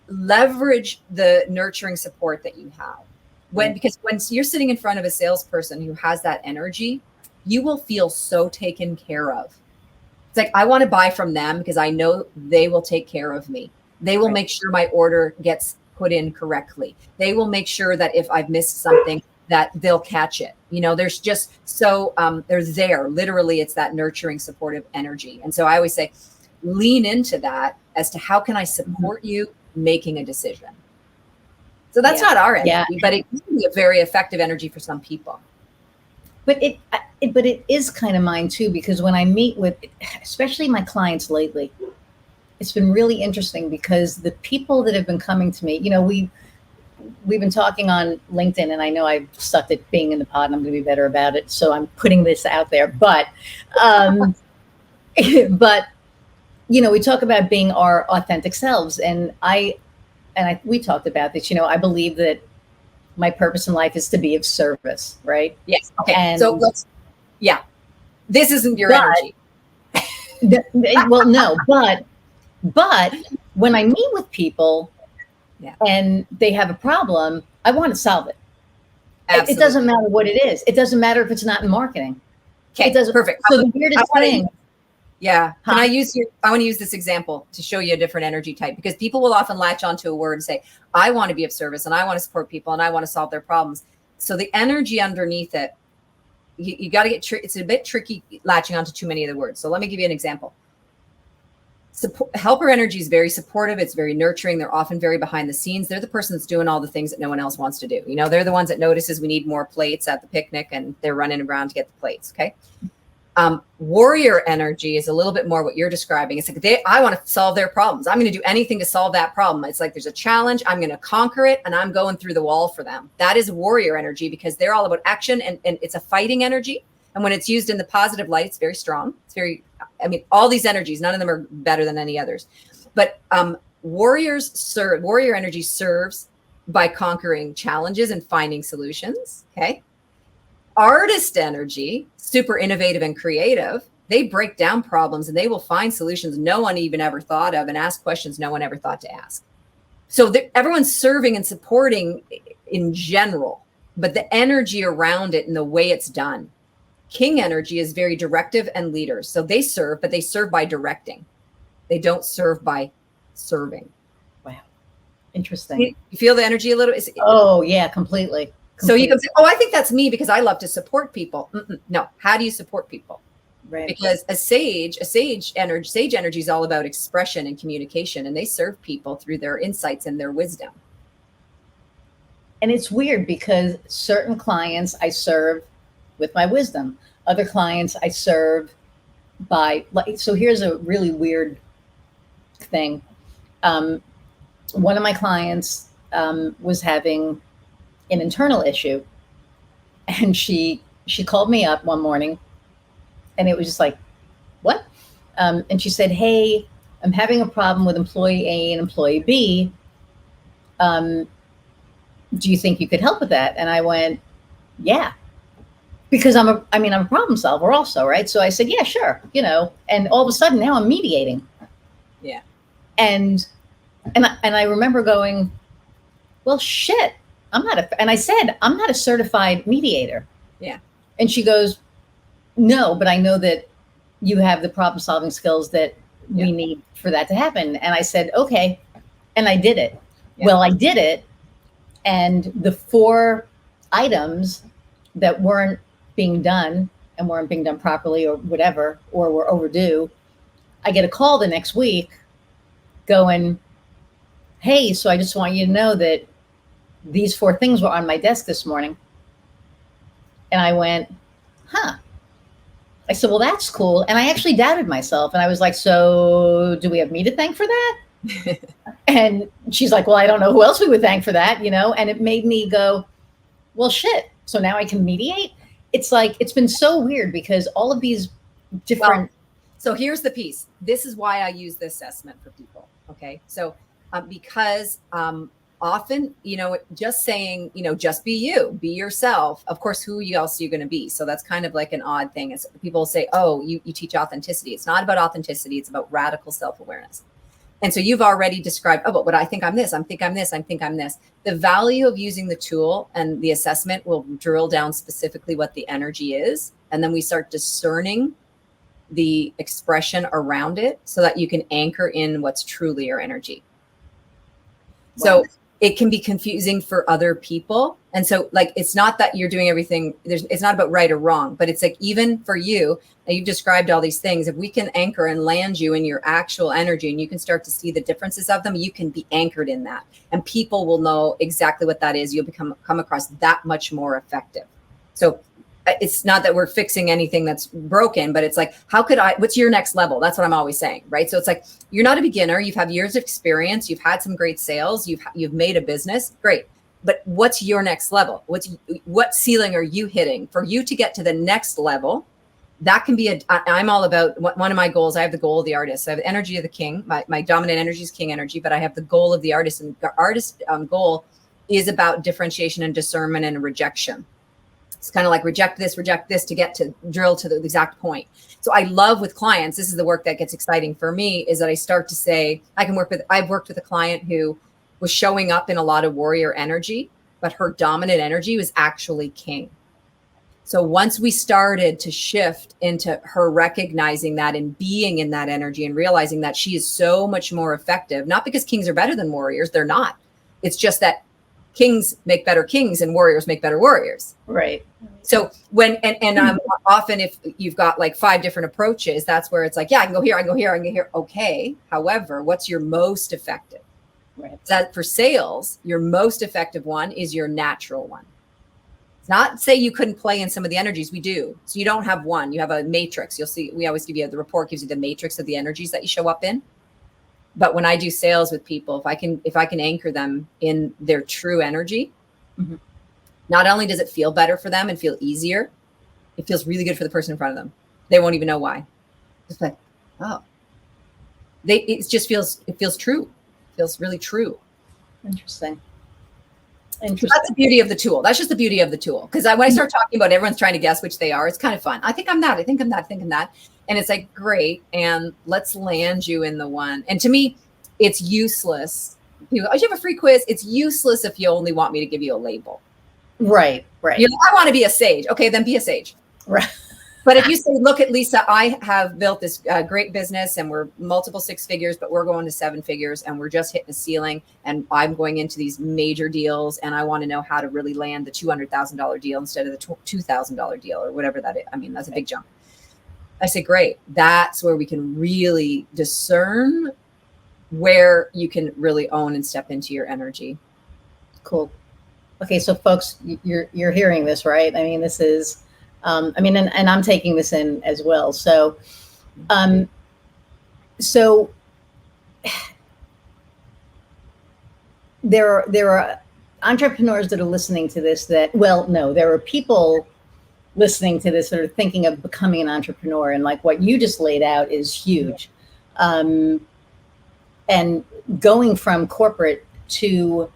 B: leverage the nurturing support that you have. Because when you're sitting in front of a salesperson who has that energy, you will feel so taken care of. It's like, I want to buy from them because I know they will take care of me. They will make sure my order gets put in correctly. They will make sure that if I've missed something, that they'll catch it. There's just they're there. Literally, it's that nurturing, supportive energy. And so I always say, lean into that as to how can I support you making a decision. So that's not our energy, but it can be a very effective energy for some people.
A: But it is kind of mine too, because when I meet with, especially my clients lately, it's been really interesting because the people that have been coming to me, we've been talking on LinkedIn, and I know I've sucked at being in the pod, and I'm going to be better about it. So I'm putting this out there, but we talk about being our authentic selves, and we talked about this. I believe that my purpose in life is to be of service, right?
B: Yes. Okay. And so this isn't your energy.
A: Well, no, but when I meet with people and they have a problem, I want to solve it. Absolutely. It doesn't matter what it is. It doesn't matter if it's not in marketing.
B: Okay.
A: It doesn't.
B: Perfect.
A: So the weirdest thing.
B: Yeah. Can I want to use this example to show you a different energy type, because people will often latch onto a word and say, I want to be of service and I want to support people and I want to solve their problems. So the energy underneath it, you got to it's a bit tricky latching onto too many of the words. So let me give you an example. Helper energy is very supportive. It's very nurturing. They're often very behind the scenes. They're the person that's doing all the things that no one else wants to do. They're the ones that notices we need more plates at the picnic and they're running around to get the plates. Okay. Warrior energy is a little bit more what you're describing. It's like I want to solve their problems. I'm going to do anything to solve that problem. It's like there's a challenge. I'm going to conquer it, and I'm going through the wall for them. That is warrior energy, because they're all about action, and it's a fighting energy. And when it's used in the positive light, it's very strong. It's very, all these energies, none of them are better than any others. But warrior energy serves by conquering challenges and finding solutions. Okay. Artist energy, super innovative and creative. They break down problems and they will find solutions no one even ever thought of and ask questions no one ever thought to ask. So everyone's serving and supporting in general, but the energy around it and the way it's done. King energy is very directive and leaders. So they serve, but they serve by directing. They don't serve by serving.
A: Wow. Interesting.
B: You feel the energy a little?
A: Oh, yeah, completely.
B: So you can say, I think that's me because I love to support people. No. How do you support people?
A: Right.
B: Because sage energy is all about expression and communication, and they serve people through their insights and their wisdom.
A: And it's weird because certain clients I serve with my wisdom. Other clients I serve by, so here's a really weird thing. One of my clients was having an internal issue, and she called me up one morning, and it was just like, what? And she said, hey, I'm having a problem with employee A and employee B. Do you think you could help with that? And I went, yeah, because I'm a problem solver also, right? So I said, yeah, sure, and all of a sudden now I'm mediating.
B: Yeah.
A: And I remember going, well, shit, and I said, I'm not a certified mediator.
B: Yeah.
A: And she goes, no, but I know that you have the problem solving skills that we need for that to happen. And I said, okay. And I did it. Yeah. Well, I did it. And the 4 items that weren't being done and weren't being done properly or whatever, or were overdue, I get a call the next week going, hey, so I just want you to know that these 4 things were on my desk this morning. And I went, huh. I said, well, that's cool. And I actually doubted myself. And I was like, so do we have me to thank for that? And she's like, well, I don't know who else we would thank for that, And it made me go, well, shit. So now I can mediate. It's like, it's been so weird because all of these different.
B: So here's the piece. This is why I use this assessment for people. Okay. So because often, just saying, just be you, be yourself. Of course, who else are you going to be? So that's kind of like an odd thing. Is people say, oh, you teach authenticity. It's not about authenticity. It's about radical self-awareness. And so you've already described, oh, but what I think I'm this, I think I'm this, I think I'm this. The value of using the tool and the assessment will drill down specifically what the energy is. And then we start discerning the expression around it so that you can anchor in what's truly your energy. So it can be confusing for other people. And so like, it's not that you're doing everything. It's not about right or wrong, but it's like, even for you, and you've described all these things, if we can anchor and land you in your actual energy and you can start to see the differences of them, you can be anchored in that. And people will know exactly what that is. You'll come across that much more effective. So it's not that we're fixing anything that's broken, but it's like, what's your next level? That's what I'm always saying, right? So it's like, you're not a beginner. You've had years of experience. You've had some great sales. You've made a business. Great. But what's your next level? What ceiling are you hitting for you to get to the next level? That can be I'm all about one of my goals. I have the goal of the artist. So I have the energy of the king. My dominant energy is king energy, but I have the goal of the artist, and the artist goal is about differentiation and discernment and rejection. It's kind of like reject this to get to drill to the exact point. So I love with clients, this is the work that gets exciting for me, is that I start to say, I've worked with a client who was showing up in a lot of warrior energy, but her dominant energy was actually king. So once we started to shift into her recognizing that and being in that energy and realizing that she is so much more effective, not because kings are better than warriors, they're not. It's just that kings make better kings and warriors make better warriors.
A: Right.
B: So often if you've got like 5 different approaches, that's where it's like, yeah, I can go here, I can go here, I can go here. Okay. However, what's your most effective?
A: Right.
B: That for sales, your most effective one is your natural one. It's not say you couldn't play in some of the energies. We do. So you don't have one, you have a matrix. You'll see, we always give you, the report gives you the matrix of the energies that you show up in. But when I do sales with people, if I can anchor them in their true energy, mm-hmm. Not only does it feel better for them and feel easier, it feels really good for the person in front of them. They won't even know why. It's like, oh, it feels true. It feels really true.
A: Interesting.
B: That's the beauty of the tool. That's just the beauty of the tool. Because when I start talking about everyone's trying to guess which they are, it's kind of fun. I think I'm that. I think I'm that. I think I'm that. And it's like, great. And let's land you in the one. And to me, it's useless. People, oh, you have a free quiz. It's useless if you only want me to give you a label.
A: Right, right.
B: You're like, I want to be a sage. Okay, then be a sage.
A: Right.
B: But if you say, look at Lisa, I have built this great business and we're multiple 6 figures, but we're going to 7 figures and we're just hitting the ceiling and I'm going into these major deals and I want to know how to really land the $200,000 deal instead of the $2,000 deal or whatever that is. I mean, that's a big jump. I say, great. That's where we can really discern where you can really own and step into your energy.
A: Cool. Okay, so folks, you're hearing this, right? I mean, this is, and I'm taking this in as well. So, there are entrepreneurs that are listening to this there are people listening to this that are thinking of becoming an entrepreneur, and like what you just laid out is huge. And going from corporate to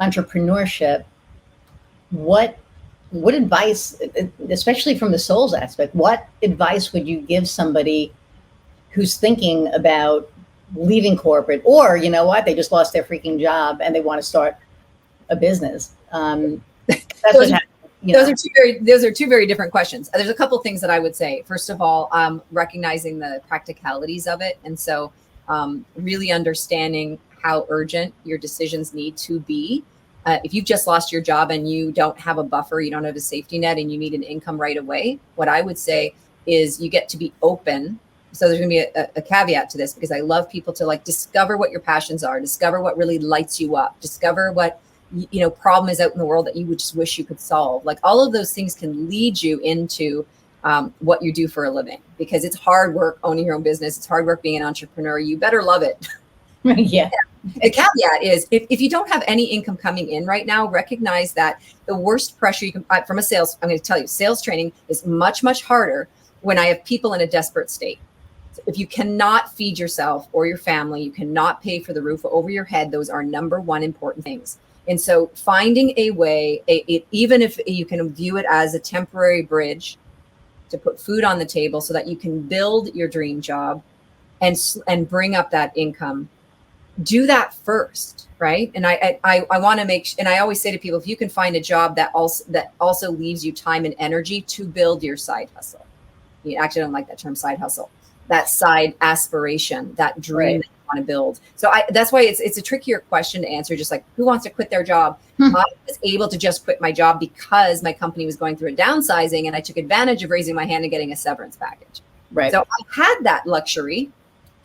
A: entrepreneurship, what advice, especially from the souls aspect, what advice would you give somebody who's thinking about leaving corporate, or you know what, they just lost their freaking job and they want to start a business? Those
B: are two very different questions. There's a couple things that I would say. First of all, recognizing the practicalities of it, and so really understanding how urgent your decisions need to be. If you've just lost your job and you don't have a buffer, you don't have a safety net, and you need an income right away, what I would say is you get to be open. So there's going to be a caveat to this, because I love people to like discover what your passions are, discover what really lights you up, discover what problem is out in the world that you would just wish you could solve. Like all of those things can lead you into what you do for a living, because it's hard work owning your own business. It's hard work being an entrepreneur. You better love it.
A: Yeah.
B: The caveat is if you don't have any income coming in right now, recognize that the worst pressure you can from a sales, I'm going to tell you, sales training is much, much harder when I have people in a desperate state. So if you cannot feed yourself or your family, you cannot pay for the roof over your head. Those are number one important things. And so finding a way, even if you can view it as a temporary bridge to put food on the table so that you can build your dream job, and bring up that income, do that first, right? And I want to and I always say to people, if you can find a job that also leaves you time and energy to build your side hustle. You actually don't like that term, side hustle, that side aspiration, that dream that you want to build. So that's why it's a trickier question to answer. Just like, who wants to quit their job? I was able to just quit my job because my company was going through a downsizing, and I took advantage of raising my hand and getting a severance package.
A: Right.
B: So I had that luxury.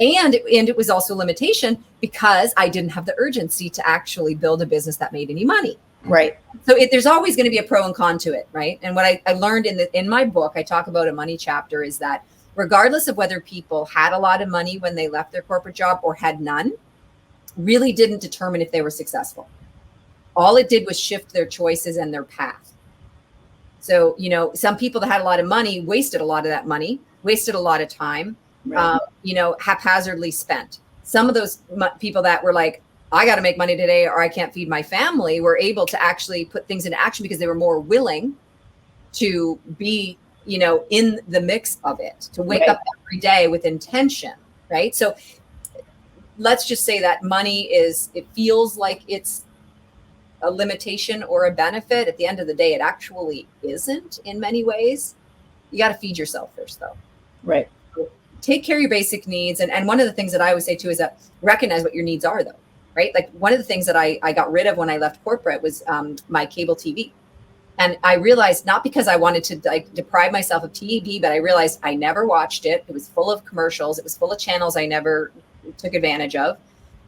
B: And it was also a limitation because I didn't have the urgency to actually build a business that made any money.
A: Right.
B: So there's always going to be a pro and con to it, right? And what I learned in my book, I talk about a money chapter, is that regardless of whether people had a lot of money when they left their corporate job or had none, really didn't determine if they were successful. All it did was shift their choices and their path. So, some people that had a lot of money wasted a lot of that money, wasted a lot of time. Right. Haphazardly spent. Some of those people that were like, I got to make money today or I can't feed my family, were able to actually put things into action because they were more willing to be, in the mix of it, to wake up every day with intention. Right. So let's just say that money it feels like it's a limitation or a benefit. At the end of the day, it actually isn't in many ways. You got to feed yourself first, though.
A: Right.
B: Take care of your basic needs. And one of the things that I always say too is that recognize what your needs are, though, right? Like one of the things that I got rid of when I left corporate was my cable TV. And I realized, not because I wanted to deprive myself of TV, but I realized I never watched it. It was full of commercials. It was full of channels I never took advantage of.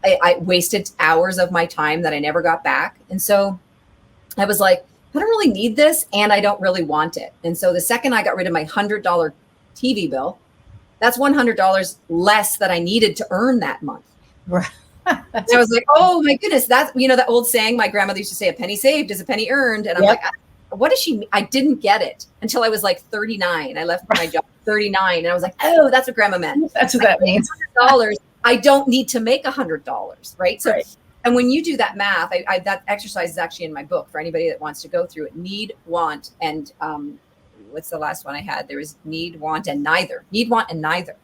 B: I wasted hours of my time that I never got back. And so I was like, I don't really need this and I don't really want it. And so the second I got rid of my $100 TV bill, that's $100 less that I needed to earn that month.
A: Right.
B: And I was like, oh my goodness, that's, that old saying my grandmother used to say, a penny saved is a penny earned. And I'm like, what does she mean? I didn't get it until I was like 39. I left my job at 39 and I was like, oh, that's what grandma meant.
A: That's what that means.
B: $100, I don't need to make $100, right? So, and when you do that math, that exercise is actually in my book for anybody that wants to go through it. Need, want, and what's the last one I had? There was need, want, and neither. Need, want, and neither.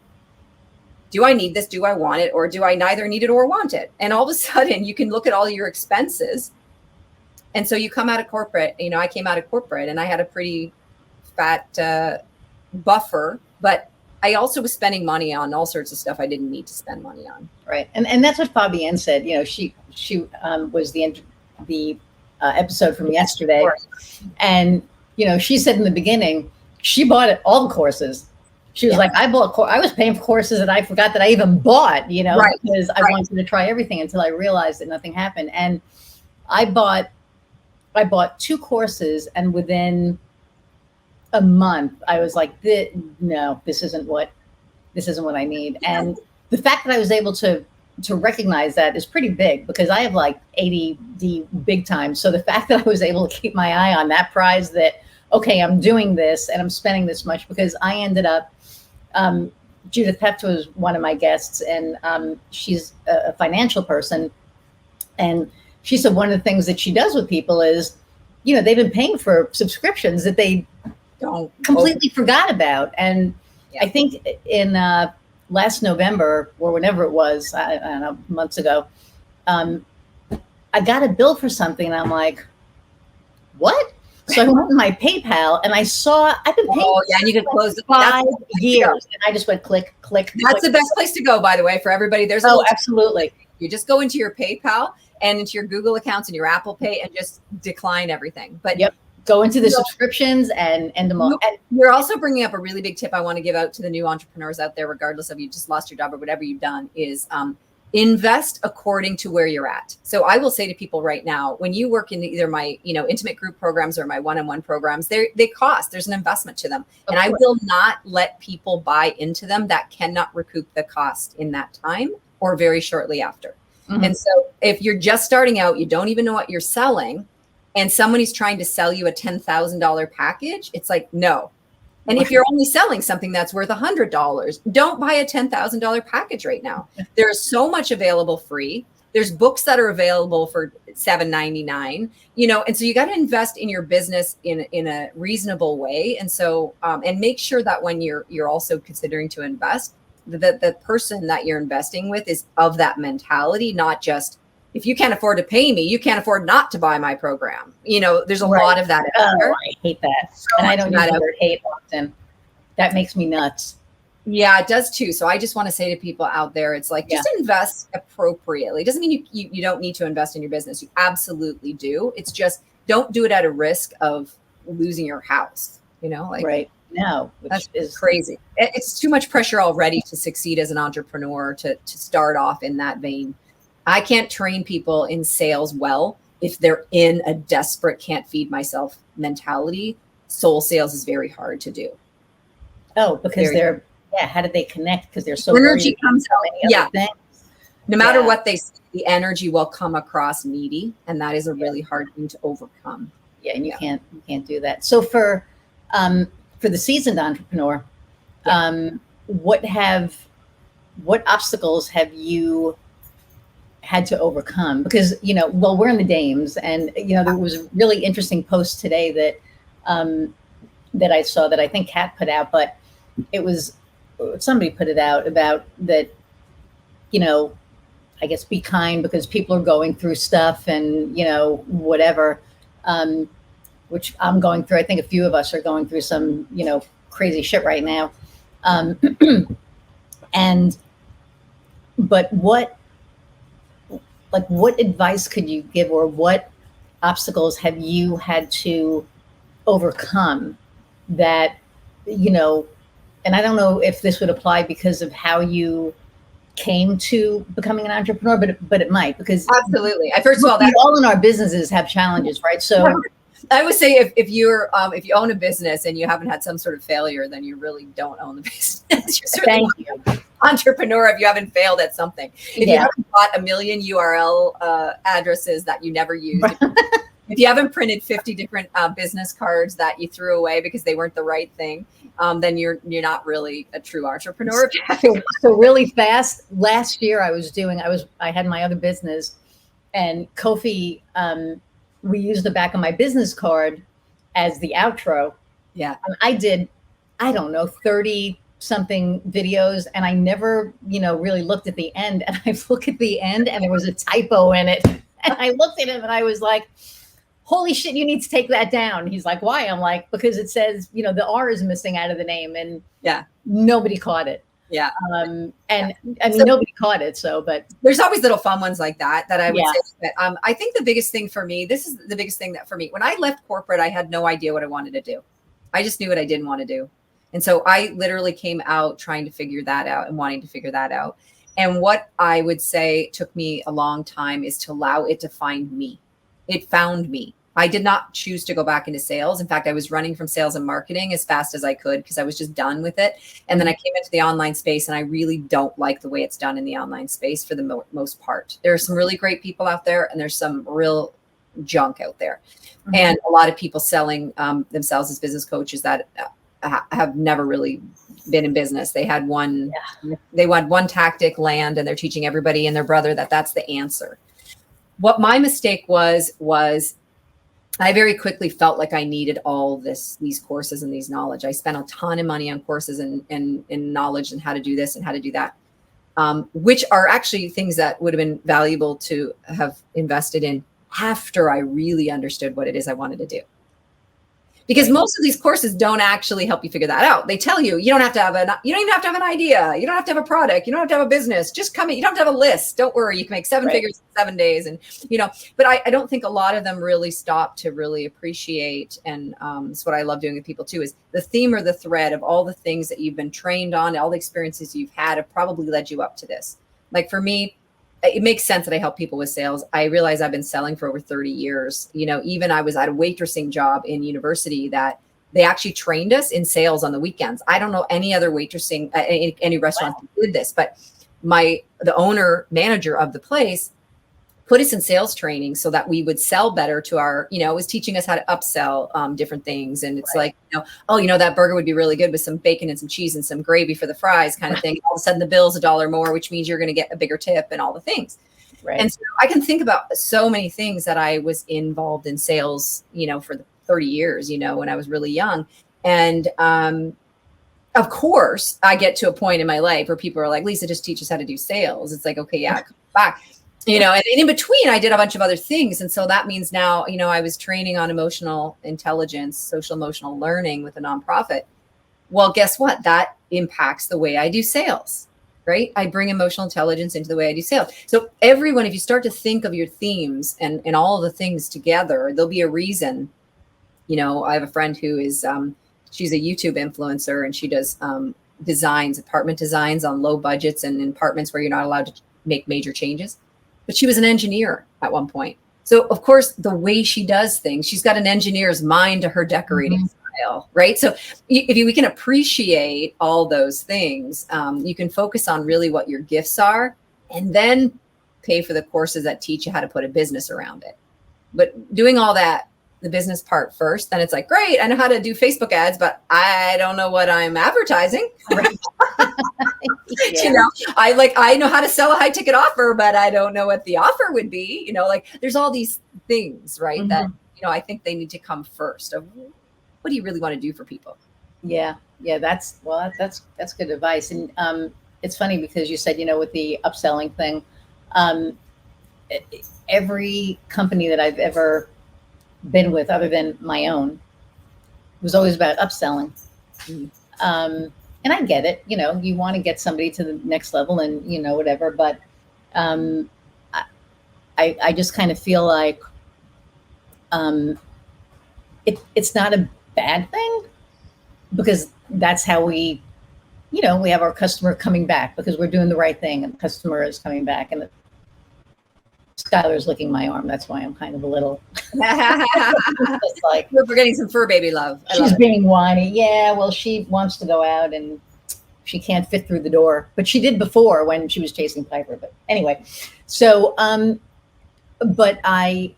B: Do I need this? Do I want it? Or do I neither need it or want it? And all of a sudden you can look at all your expenses. And so you come out of corporate, I came out of corporate and I had a pretty fat buffer, but I also was spending money on all sorts of stuff I didn't need to spend money on.
A: Right. And that's what Fabienne said. She was the episode from yesterday. And, she said in the beginning, she bought all the courses. She was like, I was paying for courses that I forgot that I even bought, because I wanted to try everything until I realized that nothing happened. And I bought 2 courses, and within a month I was like, no, this isn't what I need. And the fact that I was able to recognize that is pretty big, because I have like ADD big time. So the fact that I was able to keep my eye on that prize, that, okay, I'm doing this and I'm spending this much, because I ended up, Judith Peft was one of my guests, and she's a financial person. And she said one of the things that she does with people is, they've been paying for subscriptions that they completely forgot about. And I think in last November, or whenever it was, I don't know, months ago, I got a bill for something, and I'm like, what? So I went to my PayPal and I saw I've been paying. Oh,
B: and you can close the
A: 5 years, and I just went click.
B: That's the best place to go, by the way, for everybody. There's
A: absolutely.
B: You just go into your PayPal and into your Google accounts and your Apple Pay and just decline everything. But
A: go into the subscriptions and end them all. And
B: you're also bringing up a really big tip I want to give out to the new entrepreneurs out there, regardless of you just lost your job or whatever you've done, is invest according to where you're at. So I will say to people right now, when you work in either my, intimate group programs or my one-on-one programs, they cost, there's an investment to them. And I will not let people buy into them that cannot recoup the cost in that time or very shortly after. Mm-hmm. And so if you're just starting out, you don't even know what you're selling, and somebody's trying to sell you a $10,000 package, it's like, no. And if you're only selling something that's worth $100, don't buy a $10,000 package right now. There's so much available free. There's books that are available for $7.99, and so you got to invest in your business in a reasonable way. And so, and make sure that when you're also considering to invest, the person that you're investing with is of that mentality, not just, if you can't afford to pay me, you can't afford not to buy my program. There's a lot of that out there.
A: I hate that.
B: So
A: And I don't use
B: much
A: the
B: that
A: word hate often. That makes me nuts.
B: Yeah, it does too. So I just want to say to people out there, it's like, just invest appropriately. It doesn't mean you don't need to invest in your business. You absolutely do. It's just, don't do it at a risk of losing your house. Like,
A: Right. No,
B: that's crazy. It's too much pressure already to succeed as an entrepreneur, to start off in that vein. I can't train people in sales well if they're in a desperate, can't feed myself mentality. Soul sales is very hard to do.
A: Oh, because how did they connect? Because they're so
B: energy comes out.
A: Things.
B: No matter what they say, the energy will come across needy, and that is a really hard thing to overcome.
A: Yeah, and you can't do that. So for the seasoned entrepreneur, what obstacles have you had to overcome? Because we're in the Dames, and there was a really interesting post today that I saw, that I think Kat put out, but it was, somebody put it out about that, I guess, be kind, because people are going through stuff, and whatever, which I'm going through. I think a few of us are going through some crazy shit right now, but what advice could you give, or what obstacles have you had to overcome that, and I don't know if this would apply because of how you came to becoming an entrepreneur, but it might, because
B: absolutely. First of all,
A: all in our businesses have challenges, right? So
B: I would say if you own a business and you haven't had some sort of failure, then you really don't own the business. You're certainly an entrepreneur if you haven't failed at something. If you haven't bought a million URL addresses that you never used, if you haven't printed 50 different business cards that you threw away because they weren't the right thing, then you're not really a true entrepreneur.
A: So really fast, last year I had my other business, and Kofi, we used the back of my business card as the outro.
B: Yeah.
A: And I did, I don't know, 30 something videos, and I never, really looked at the end. And I look at the end, and there was a typo in it. And I looked at him, and I was like, holy shit, you need to take that down. He's like, why? I'm like, because it says, the R is missing out of the name, and nobody caught it.
B: Yeah.
A: I mean, nobody caught it. So, but
B: there's always little fun ones like that I would say that, I think the biggest thing for me, this is the biggest thing that for me, when I left corporate, I had no idea what I wanted to do. I just knew what I didn't want to do. And so I literally came out trying to figure that out and wanting to figure that out. And what I would say took me a long time is to allow it to find me. It found me. I did not choose to go back into sales. In fact, I was running from sales and marketing as fast as I could because I was just done with it. And then I came into the online space, and I really don't like the way it's done in the online space for the most part. There are some really great people out there, and there's some real junk out there. Mm-hmm. And a lot of people selling themselves as business coaches that have never really been in business. They had one tactic land, and they're teaching everybody and their brother that that's the answer. What my mistake was I very quickly felt like I needed all these courses and these knowledge. I spent a ton of money on courses and knowledge and how to do this and how to do that, which are actually things that would have been valuable to have invested in after I really understood what it is I wanted to do. Because most of these courses don't actually help you figure that out. They tell you you don't even have to have an idea. You don't have to have a product. You don't have to have a business. Just come in. You don't have to have a list. Don't worry. You can make seven figures in 7 days. And, but I don't think a lot of them really stop to really appreciate. And it's what I love doing with people too, is the theme or the thread of all the things that you've been trained on, all the experiences you've had have probably led you up to this. Like for me, it makes sense that I help people with sales. I realize I've been selling for over 30 years. Even I was at a waitressing job in university that they actually trained us in sales on the weekends. I don't know any other waitressing, any restaurant that did this, but the owner manager of the place put us in sales training so that we would sell better to our, was teaching us how to upsell different things. And it's like, that burger would be really good with some bacon and some cheese and some gravy for the fries kind of thing. All of a sudden the bill's $1 more, which means you're going to get a bigger tip and all the things. Right. And so I can think about so many things that I was involved in sales, for the 30 years, when I was really young. And I of course, I get to a point in my life where people are like, Lisa, just teach us how to do sales. It's like, okay, yeah, come back. And in between, I did a bunch of other things. And so that means now, I was training on emotional intelligence, social emotional learning with a nonprofit. Well, guess what? That impacts the way I do sales, right? I bring emotional intelligence into the way I do sales. So everyone, if you start to think of your themes and all of the things together, there'll be a reason. I have a friend who is, she's a YouTube influencer, and she does apartment designs on low budgets and in apartments where you're not allowed to make major changes. But she was an engineer at one point. So of course, the way she does things, she's got an engineer's mind to her decorating style, right? So if we can appreciate all those things, you can focus on really what your gifts are, and then pay for the courses that teach you how to put a business around it. But doing all that, the business part first, then it's like, great, I know how to do Facebook ads, but I don't know what I'm advertising. Right.
A: Yeah.
B: I know how to sell a high ticket offer, but I don't know what the offer would be. There's all these things, right? That, I think they need to come first of what do you really want to do for people?
A: Yeah. That's good advice. And it's funny because you said, with the upselling thing, every company that I've ever been with other than my own was always about upselling. And I get it, you want to get somebody to the next level and, whatever, but I just kind of feel like it's not a bad thing, because that's how we have our customer coming back because we're doing the right thing, and the customer is coming back. And Skylar's licking my arm. That's why I'm kind of a little it's like
B: we're getting some fur baby love.
A: She's being whiny. Yeah, well, she wants to go out and she can't fit through the door, but she did before when she was chasing Piper. But anyway, so but I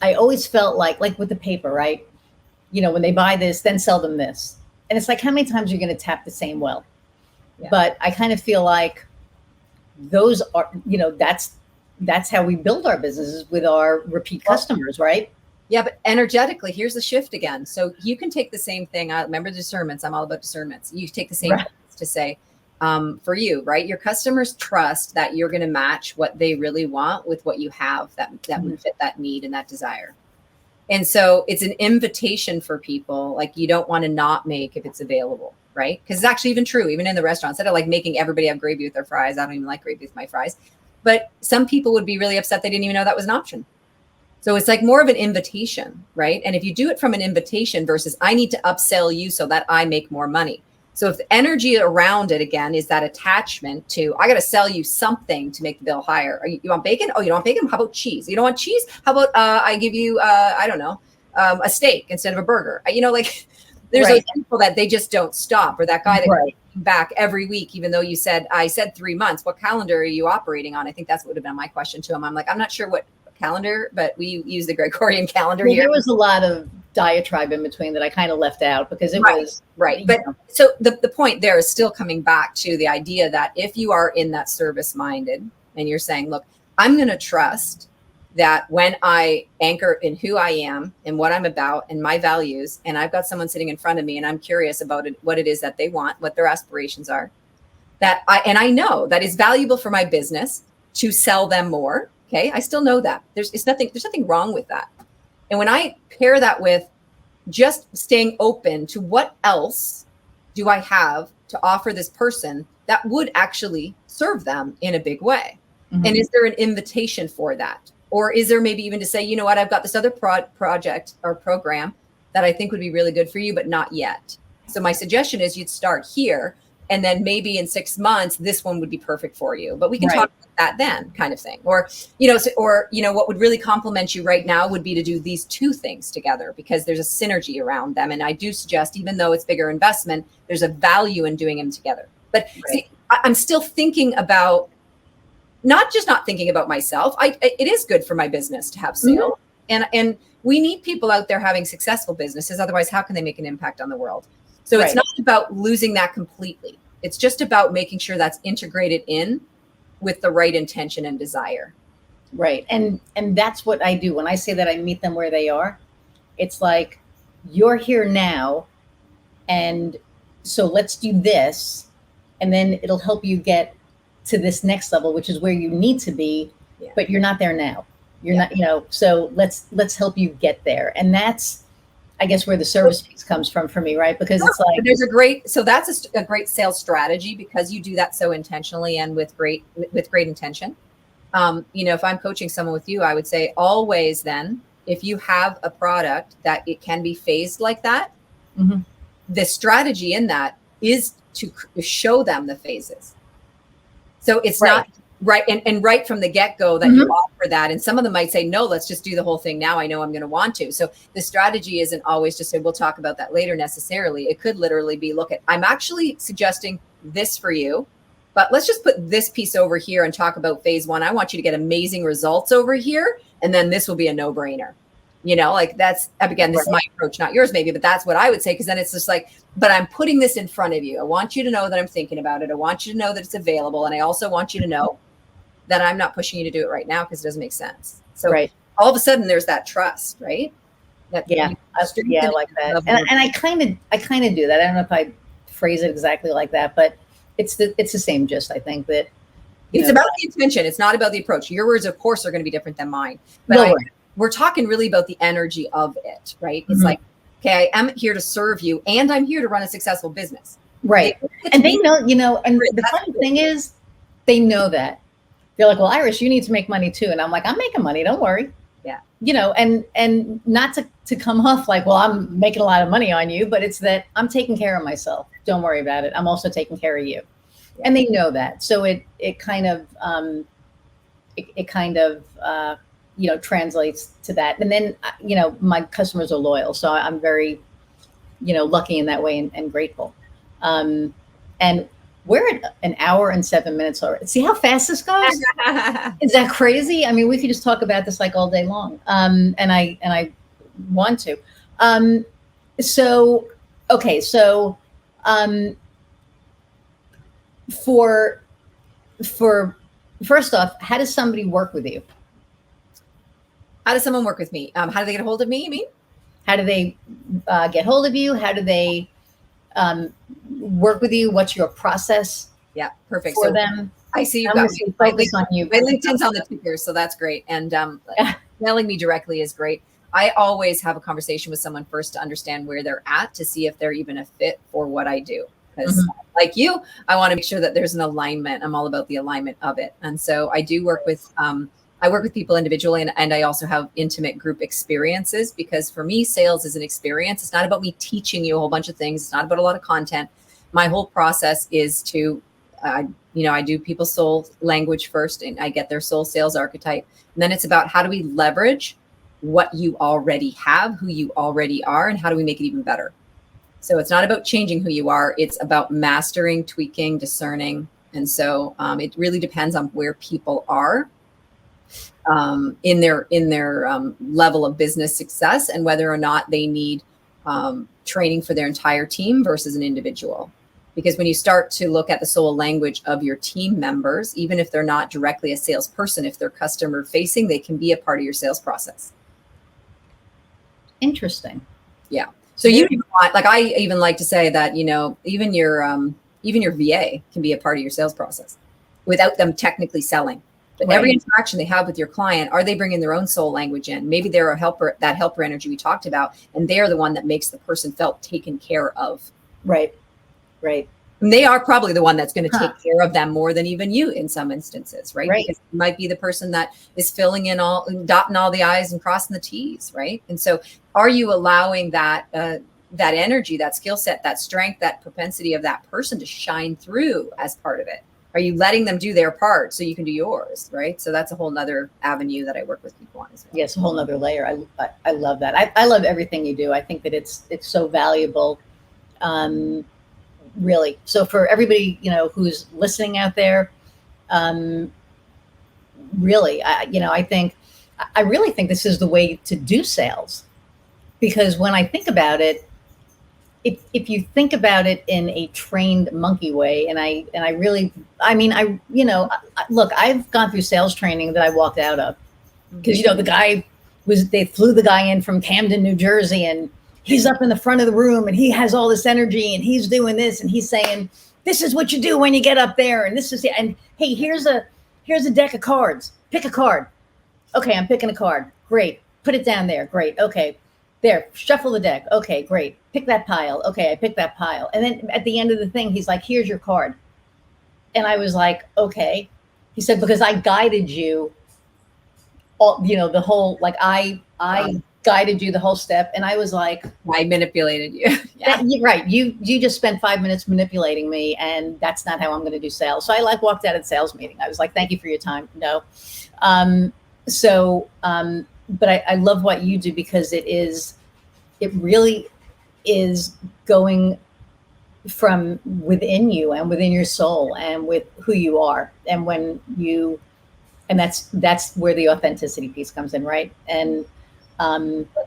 A: always felt like with the paper, right? When they buy this, then sell them this, and it's like, how many times are you going to tap the same well? Yeah. But I kind of feel like those are, that's how we build our businesses, with our repeat customers, right?
B: Yeah, but energetically, here's the shift again. So you can take the same thing. I remember discernments. I'm all about discernments. You take the same
A: right.
B: to say, for you, right? Your customers trust that you're going to match what they really want with what you have that would fit that need and that desire. And so it's an invitation for people. Like, you don't want to not make if it's available, right? Because it's actually even true, even in the restaurants, instead of like making everybody have gravy with their fries. I don't even like gravy with my fries. But some people would be really upset they didn't even know that was an option. So it's like more of an invitation, right? And if you do it from an invitation versus I need to upsell you so that I make more money. So if the energy around it, again, is that attachment to, I got to sell you something to make the bill higher. You want bacon? Oh, you don't want bacon? How about cheese? You don't want cheese? How about I give you, I don't know, a steak instead of a burger? There's
A: right.
B: those people that they just don't stop, or that guy that right. comes back every week, even though I said 3 months. What calendar are you operating on? I think that's what would have been my question to him. I'm like, I'm not sure what calendar, but we use the Gregorian calendar here.
A: There was a lot of diatribe in between that I kind of left out because it was
B: right. But so the point there is still coming back to the idea that if you are in that service minded and you're saying, look, I'm going to trust that when I anchor in who I am and what I'm about and my values, and I've got someone sitting in front of me and I'm curious about it, what it is that they want, what their aspirations are, I know that is valuable for my business to sell them more. Okay. I still know that there's nothing wrong with that. And when I pair that with just staying open to what else do I have to offer this person that would actually serve them in a big way? Mm-hmm. And is there an invitation for that? Or is there maybe even to say, you know what, I've got this other project or program that I think would be really good for you, but not yet. So my suggestion is you'd start here. And then maybe in 6 months, this one would be perfect for you. But we can talk about that then, kind of thing. Or, what would really complement you right now would be to do these two things together, because there's a synergy around them. And I do suggest, even though it's bigger investment, there's a value in doing them together. But see, I'm still thinking about, not thinking about myself. It is good for my business to have sales. Mm-hmm. And we need people out there having successful businesses. Otherwise, how can they make an impact on the world? So it's not about losing that completely. It's just about making sure that's integrated in with the right intention and desire.
A: Right. And that's what I do. When I say that I meet them where they are, it's like, you're here now. And so let's do this. And then it'll help you get to this next level, which is where you need to be, but you're not there now. You're not, so let's help you get there. And that's, I guess, where the service piece comes from for me, right? Because it's like,
B: that's a great sales strategy, because you do that so intentionally and with great intention. If I'm coaching someone with you, I would say always then, if you have a product that it can be phased like that, the strategy in that is to show them the phases. So it's not right. And right from the get-go that you offer that. And some of them might say, no, let's just do the whole thing now. I know I'm going to want to. So the strategy isn't always just say, we'll talk about that later necessarily. It could literally be, look, I'm actually suggesting this for you, but let's just put this piece over here and talk about phase one. I want you to get amazing results over here. And then this will be a no-brainer. That's, again, this is my approach, not yours maybe, but that's what I would say. Cause then it's just like, but I'm putting this in front of you. I want you to know that I'm thinking about it. I want you to know that it's available. And I also want you to know that I'm not pushing you to do it right now because it doesn't make sense. So all of a sudden there's that trust, right?
A: I like that. And I kind of do that. I don't know if I phrase it exactly like that, but it's the same gist. I think that
B: it's about the intention. It's not about the approach. Your words, of course, are going to be different than mine, but we're talking really about the energy of it, right? It's like, okay, I am here to serve you and I'm here to run a successful business.
A: Right. And they know, and the funny thing is they know that. They're like, well, Iris, you need to make money too. And I'm like, I'm making money. Don't worry.
B: Yeah.
A: And not to come off like, well, I'm making a lot of money on you, but it's that I'm taking care of myself. Don't worry about it. I'm also taking care of you. Yeah. And they know that. So it kind of, translates to that. And then, my customers are loyal. So I'm very, lucky in that way and grateful. And we're at an hour and 7 minutes already. See how fast this goes? Is that crazy? I mean, we could just talk about this like all day long. And I want to. For first off, how does somebody work with you?
B: How does someone work with me? How do they get a hold of me, you mean?
A: How do they get hold of you? How do they work with you? What's your process?
B: Yeah, perfect.
A: For them.
B: I see you've got me.
A: Focus on you.
B: My LinkedIn's on the ticker, so that's great. And mailing me directly is great. I always have a conversation with someone first to understand where they're at, to see if they're even a fit for what I do. Because like you, I want to make sure that there's an alignment. I'm all about the alignment of it. And so I do work with people individually, and I also have intimate group experiences, because for me, sales is an experience. It's not about me teaching you a whole bunch of things. It's not about a lot of content. My whole process is to, I do people's soul language first, and I get their soul sales archetype. And then it's about how do we leverage what you already have, who you already are, and how do we make it even better? So it's not about changing who you are. It's about mastering, tweaking, discerning. And so it really depends on where people are in their level of business success, and whether or not they need training for their entire team versus an individual. Because when you start to look at the soul language of your team members, even if they're not directly a salesperson, if they're customer facing, they can be a part of your sales process.
A: Interesting.
B: Yeah. So you want, like, I even like to say that, even your VA can be a part of your sales process without them technically selling. But every interaction they have with your client, are they bringing their own soul language in? Maybe they're a helper, that helper energy we talked about, and they're the one that makes the person felt taken care of.
A: Right.
B: And they are probably the one that's going to take care of them more than even you in some instances, right? Because it might be the person that is filling in dotting all the I's and crossing the T's, right? And so are you allowing that energy, that skill set, that strength, that propensity of that person to shine through as part of it? Are you letting them do their part so you can do yours, right? So that's a whole nother avenue that I work with people on as well.
A: Yes, a whole nother layer. I love that. I love everything you do. I think that it's so valuable, really. So for everybody, who's listening out there, really, I really think this is the way to do sales, because when I think about it, if you think about it in a trained monkey way, look, I've gone through sales training that I walked out of, because, they flew the guy in from Camden, New Jersey, and he's up in the front of the room and he has all this energy and he's doing this and he's saying, this is what you do when you get up there. And this is, and hey, here's a deck of cards. Pick a card. Okay, I'm picking a card. Great. Put it down there. Great. Okay. There, shuffle the deck. Okay, great. Pick that pile. Okay, I picked that pile. And then at the end of the thing, he's like, here's your card. And I was like, okay. He said, because I guided you all, the whole, like I guided you the whole step. And I was like,
B: I manipulated you. Yeah.
A: Right. You just spent 5 minutes manipulating me, and that's not how I'm going to do sales. So I walked out of the sales meeting. I was like, thank you for your time. No. But I love what you do, because it really is going from within you and within your soul and with who you are. And that's where the authenticity piece comes in. Right. And,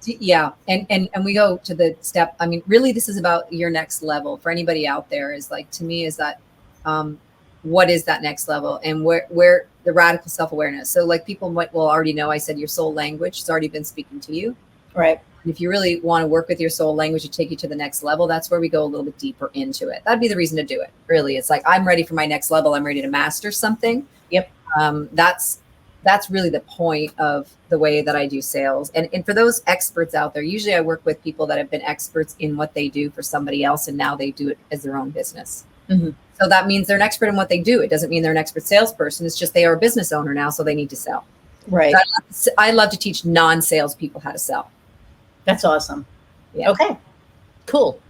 B: yeah. And we go to the step. I mean, really, this is about your next level for anybody out there. Is like, to me, is that, what is that next level, and where the radical self-awareness. So like people will already know, I said your soul language has already been speaking to you.
A: Right.
B: If you really want to work with your soul language to take you to the next level, that's where we go a little bit deeper into it. That'd be the reason to do it. Really. It's like, I'm ready for my next level. I'm ready to master something.
A: Yep.
B: That's really the point of the way that I do sales. And for those experts out there, usually I work with people that have been experts in what they do for somebody else, and now they do it as their own business.
A: Mm-hmm.
B: So that means they're an expert in what they do. It doesn't mean they're an expert salesperson. It's just they are a business owner now, so they need to sell.
A: Right.
B: So I love to teach non-sales people how to sell.
A: That's awesome.
B: Yeah.
A: Okay, cool.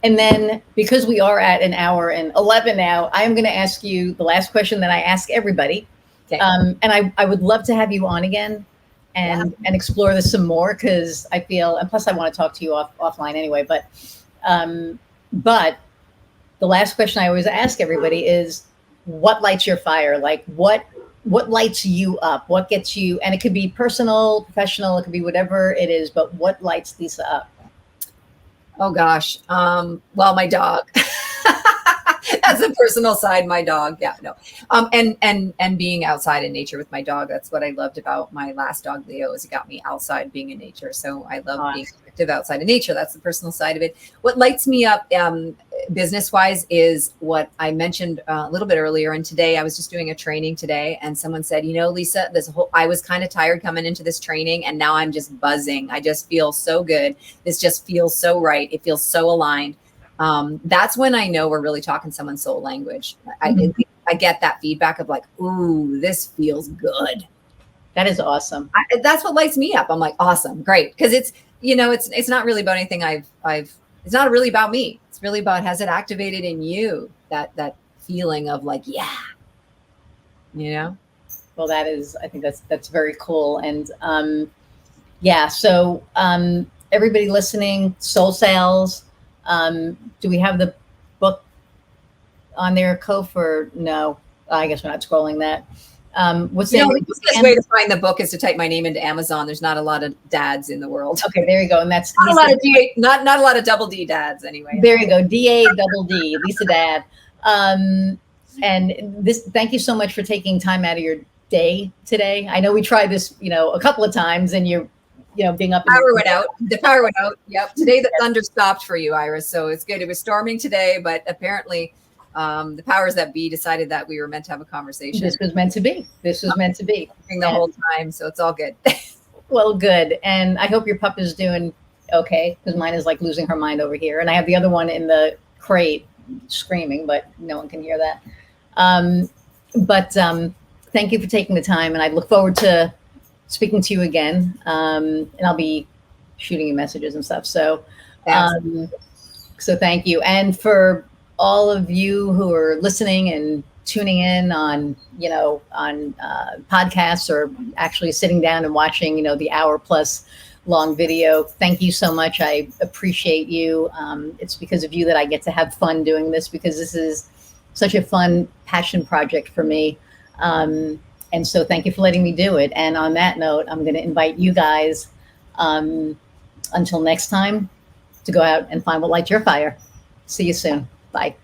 A: And then, because we are at an hour and 11 now, I'm going to ask you the last question that I ask everybody.
B: Okay.
A: And I would love to have you on again and explore this some more, because I feel, and plus I want to talk to you offline anyway, but the last question I always ask everybody is, what lights your fire? Like what lights you up? What gets you, and it could be personal, professional, it could be whatever it is, but what lights Lisa up?
B: Oh gosh. Well, my dog. That's the personal side, my dog. Yeah, no. And being outside in nature with my dog. That's what I loved about my last dog, Leo, is it got me outside being in nature. So I love being active outside in nature. That's the personal side of it. What lights me up business-wise is what I mentioned a little bit earlier. And today I was just doing a training today, and someone said, Lisa, I was kind of tired coming into this training, and now I'm just buzzing. I just feel so good. This just feels so right. It feels so aligned. That's when I know we're really talking someone's soul language. I get that feedback of like, ooh, this feels good.
A: That is awesome.
B: That's what lights me up. I'm like, awesome, great. Cause it's not really about anything it's not really about me. It's really about, has it activated in you that feeling of like, yeah,
A: Well, I think that's very cool. And, so, everybody listening, Soul Sales, do we have the book on there, Kof, or no? I guess we're not scrolling that. What's the
B: easiest way to find the book is to type my name into Amazon. There's not a lot of dads in the world.
A: Okay, there you go. And that's
B: not a lot of not a lot of double D dads anyway.
A: There you go. DADD, Lisa Dad. And thank you so much for taking time out of your day today. I know we tried this, a couple of times, and you're being up.
B: The power went out. Yep. Today the thunder stopped for you, Iris. So it's good. It was storming today, but apparently the powers that be decided that we were meant to have a conversation.
A: This was meant to be.
B: The whole time. So it's all good.
A: Well, good. And I hope your pup is doing okay, because mine is like losing her mind over here. And I have the other one in the crate screaming, but no one can hear that. Thank you for taking the time. And I look forward to speaking to you again, and I'll be shooting you messages and stuff. So, so thank you. And for all of you who are listening and tuning in on podcasts, or actually sitting down and watching, the hour plus long video, thank you so much. I appreciate you. It's because of you that I get to have fun doing this, because this is such a fun passion project for me. And so thank you for letting me do it. And on that note, I'm going to invite you guys, until next time, to go out and find what lights your fire. See you soon. Bye.